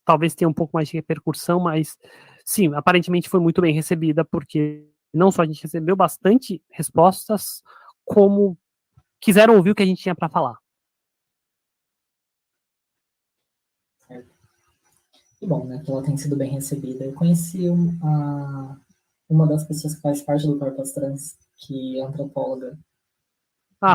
talvez tenha um pouco mais de repercussão, mas sim, aparentemente foi muito bem recebida, porque não só a gente recebeu bastante respostas, como quiseram ouvir o que a gente tinha para falar. Que bom, né? Que ela tem sido bem recebida. Eu conheci uma das pessoas que faz parte do Corpus Trans, que é antropóloga.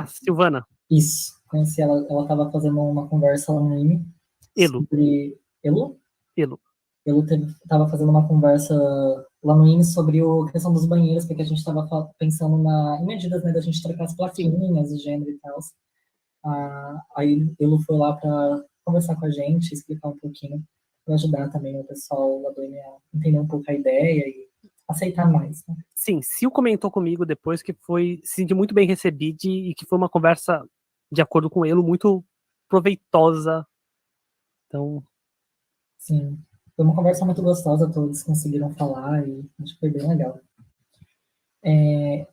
Silvana. Isso, conheci ela, ela estava fazendo uma conversa lá no IME Elo. sobre... Elo? Elo. Eu estava fazendo uma conversa lá no IME sobre a questão dos banheiros, porque a gente estava pensando em medidas, né, da gente trocar as plaquinhas, o gênero e tal. Aí ele foi lá para conversar com a gente, explicar um pouquinho, para ajudar também o pessoal lá do IME a entender um pouco a ideia e aceitar mais. Né? Sim, Sil comentou comigo depois que se sentiu muito bem recebido e que foi uma conversa, de acordo com ele, muito proveitosa. Então... Sim, foi uma conversa muito gostosa, todos conseguiram falar e acho que foi bem legal.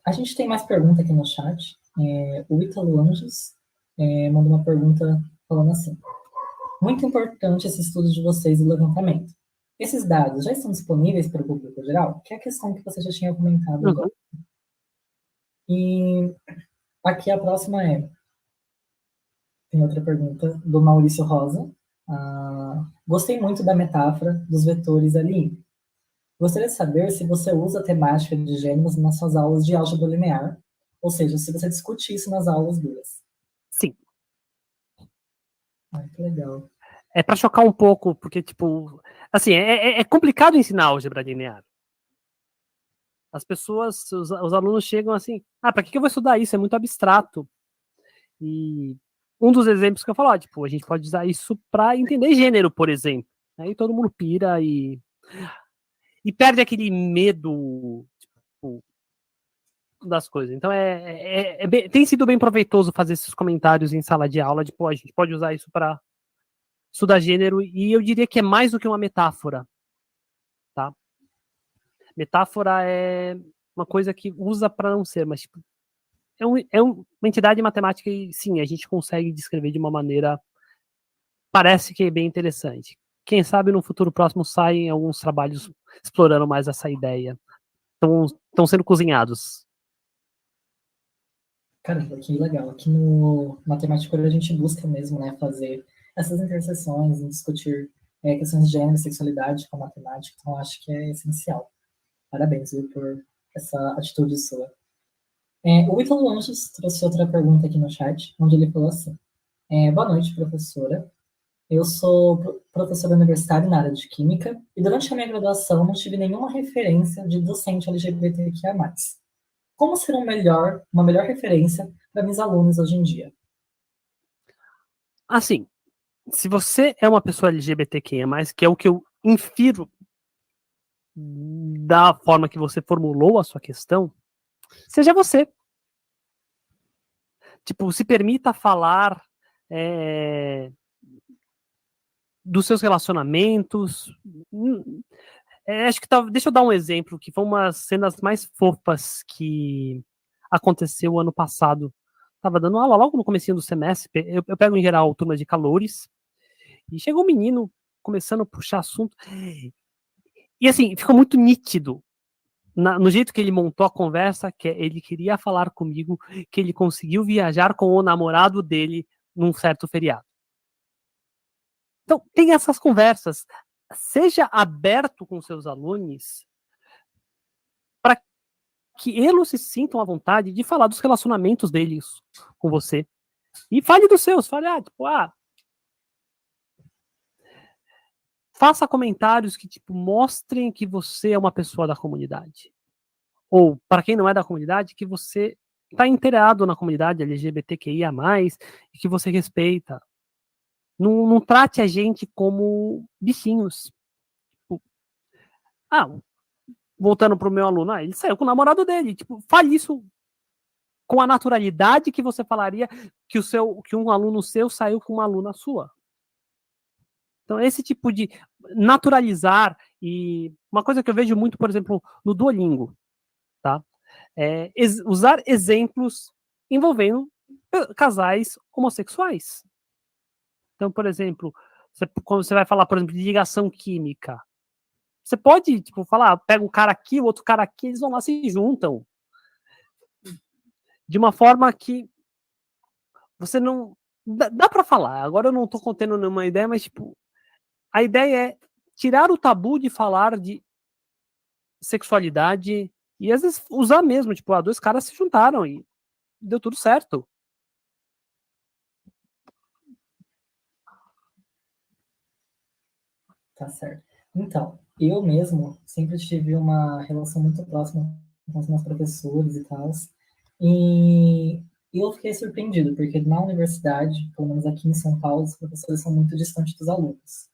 A gente tem mais pergunta aqui no chat. O Ítalo Anjos mandou uma pergunta falando assim: muito importante esse estudo de vocês do levantamento. Esses dados já estão disponíveis para o público geral? Que é a questão que você já tinha comentado agora. E aqui a próxima tem outra pergunta do Maurício Rosa. Gostei muito da metáfora dos vetores ali. Gostaria de saber se você usa a temática de gêneros nas suas aulas de álgebra linear, ou seja, se você discute isso nas aulas duras. Sim. Que legal. É para chocar um pouco, porque, tipo, assim, é complicado ensinar álgebra linear. As pessoas, os alunos chegam assim, para que eu vou estudar isso? É muito abstrato. E um dos exemplos que eu falo, tipo, a gente pode usar isso para entender gênero, por exemplo. Aí todo mundo pira e perde aquele medo, tipo, das coisas. Então tem sido bem proveitoso fazer esses comentários em sala de aula, tipo, a gente pode usar isso para estudar gênero, e eu diria que é mais do que uma metáfora, tá? Metáfora é uma coisa que usa para não ser, mas tipo, uma entidade matemática e sim, a gente consegue descrever de uma maneira, parece que é bem interessante. Quem sabe no futuro próximo saem alguns trabalhos explorando mais essa ideia. Estão sendo cozinhados. Caramba, que legal. Aqui no Matemática a gente busca mesmo, né, fazer essas interseções e discutir questões de gênero e sexualidade com a matemática, então acho que é essencial. Parabéns, viu, por essa atitude sua. O Ítalo Anjos trouxe outra pergunta aqui no chat, onde ele falou assim: boa noite, professora. Eu sou professora universitária na área de Química e durante a minha graduação não tive nenhuma referência de docente LGBTQIA+. Como ser uma melhor referência para meus alunos hoje em dia? Assim, se você é uma pessoa LGBTQIA+, que é o que eu infiro da forma que você formulou a sua questão, seja você. Tipo, se permita falar dos seus relacionamentos. Acho que deixa eu dar um exemplo, que foi uma das cenas mais fofas que aconteceu ano passado. Tava dando aula logo no comecinho do semestre, eu pego em geral turma de calores, e chegou um menino começando a puxar assunto, e assim, ficou muito nítido no jeito que ele montou a conversa, que ele queria falar comigo, que ele conseguiu viajar com o namorado dele num certo feriado. Então, tem essas conversas. Seja aberto com seus alunos para que eles se sintam à vontade de falar dos relacionamentos deles com você. E fale dos seus. Fale, faça comentários que tipo, mostrem que você é uma pessoa da comunidade. Ou, para quem não é da comunidade, que você está inteirado na comunidade LGBTQIA+, e que você respeita. Não trate a gente como bichinhos. Tipo, voltando pro meu aluno, ele saiu com o namorado dele. Tipo, fale isso com a naturalidade que você falaria que um aluno seu saiu com uma aluna sua. Então, esse tipo de naturalizar, e uma coisa que eu vejo muito, por exemplo, no Duolingo, tá? Usar exemplos envolvendo casais homossexuais. Então, por exemplo, quando você vai falar, por exemplo, de ligação química, você pode, tipo, falar, pega um cara aqui, o outro cara aqui, eles vão lá se juntam. De uma forma que você não... Dá para falar, agora eu não tô contendo nenhuma ideia, mas, tipo, a ideia é tirar o tabu de falar de sexualidade e, às vezes, usar mesmo, tipo, dois caras se juntaram e deu tudo certo. Tá certo. Então, eu mesmo sempre tive uma relação muito próxima com os meus professores e tal. E eu fiquei surpreendido, porque na universidade, pelo menos aqui em São Paulo, os professores são muito distantes dos alunos.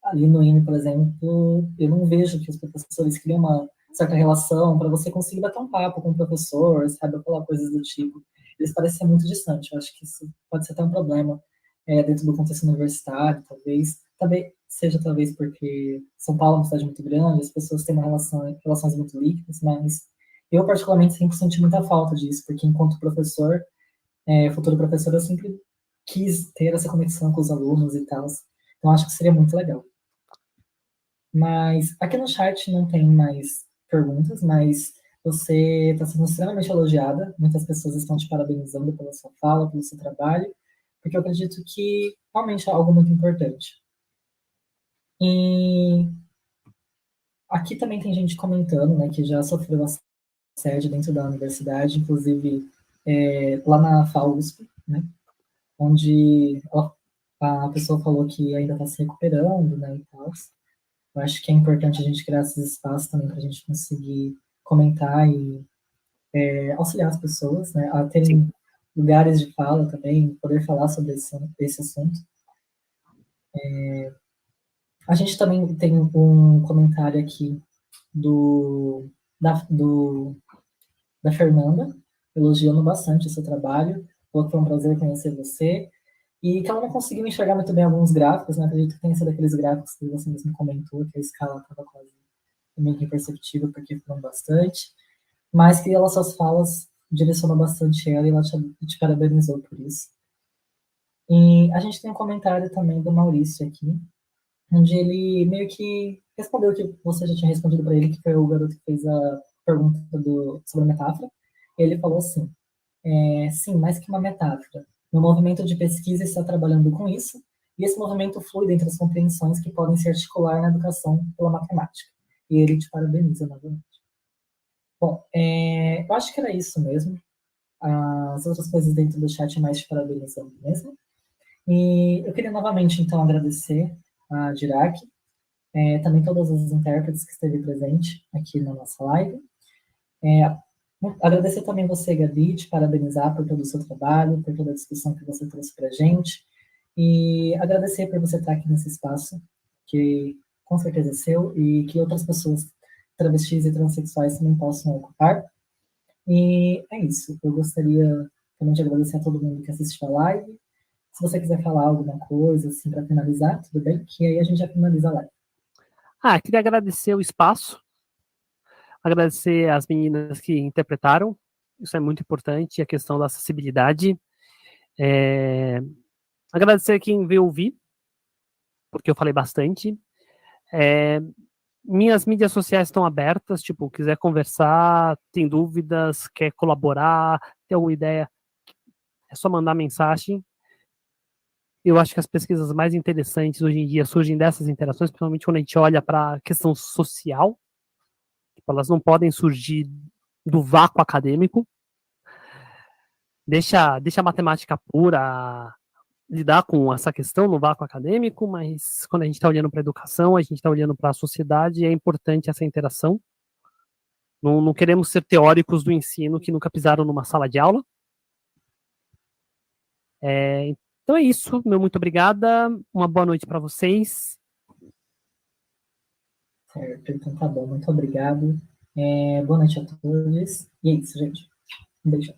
Ali no INE, por exemplo, eu não vejo que os professores criam uma certa relação para você conseguir bater um papo com o professor, sabe, falar coisas do tipo. Eles parecem ser muito distantes. Eu acho que isso pode ser até um problema dentro do contexto universitário, talvez. Também seja talvez porque São Paulo é uma cidade muito grande, as pessoas têm uma relações muito líquidas, mas eu particularmente sempre senti muita falta disso, porque enquanto professor, futuro professor, eu sempre quis ter essa conexão com os alunos e tal. Então acho que seria muito legal. Mas aqui no chat não tem mais perguntas, mas você está sendo extremamente elogiada. Muitas pessoas estão te parabenizando pela sua fala, pelo seu trabalho, porque eu acredito que realmente é algo muito importante. E aqui também tem gente comentando, né, que já sofreu assédio dentro da universidade, inclusive lá na FAUSP, né, onde a pessoa falou que ainda está se recuperando, né, e tal. Eu acho que é importante a gente criar esses espaços também para a gente conseguir comentar e auxiliar as pessoas, né, a terem Sim. lugares de fala também, poder falar sobre esse assunto. A gente também tem um comentário aqui da Fernanda, elogiando bastante o seu trabalho, falou que foi um prazer conhecer você, e que ela não conseguiu enxergar muito bem alguns gráficos, né? Acredito que tenha sido aqueles gráficos que você mesmo comentou, que a escala estava quase meio que imperceptível, porque foram bastante, mas que ela, suas falas direcionou bastante ela e ela te parabenizou por isso. E a gente tem um comentário também do Maurício aqui, onde ele meio que respondeu o que você já tinha respondido para ele, que foi o garoto que fez a pergunta sobre a metáfora. Ele falou assim: sim, mais que uma metáfora. Meu movimento de pesquisa está trabalhando com isso, e esse movimento flui dentre as compreensões que podem se articular na educação pela matemática. E ele te parabeniza novamente. Bom, eu acho que era isso mesmo. As outras coisas dentro do chat mais te parabenizando mesmo. E eu queria novamente, então, agradecer a Dirac, também todas as intérpretes que esteve presente aqui na nossa live. Agradecer também você, Gabi, te parabenizar por todo o seu trabalho, por toda a discussão que você trouxe para a gente, e agradecer por você estar aqui nesse espaço, que com certeza é seu, e que outras pessoas travestis e transexuais também possam ocupar. E é isso. Eu gostaria também de agradecer a todo mundo que assistiu a live. Se você quiser falar alguma coisa, assim, para finalizar, tudo bem? Que aí a gente já finaliza a live. Queria agradecer o espaço, agradecer as meninas que interpretaram, isso é muito importante, a questão da acessibilidade. Agradecer quem veio ouvir, porque eu falei bastante. Minhas mídias sociais estão abertas, tipo, quiser conversar, tem dúvidas, quer colaborar, tem alguma ideia, é só mandar mensagem. Eu acho que as pesquisas mais interessantes hoje em dia surgem dessas interações, principalmente quando a gente olha para a questão social. Elas não podem surgir do vácuo acadêmico. Deixa a matemática pura lidar com essa questão no vácuo acadêmico, mas quando a gente está olhando para a educação, a gente está olhando para a sociedade, é importante essa interação. Não queremos ser teóricos do ensino que nunca pisaram numa sala de aula. Então é isso, meu muito obrigada, uma boa noite para vocês. Certo, então tá bom, muito obrigado. Boa noite a todos. E é isso, gente. Um beijo.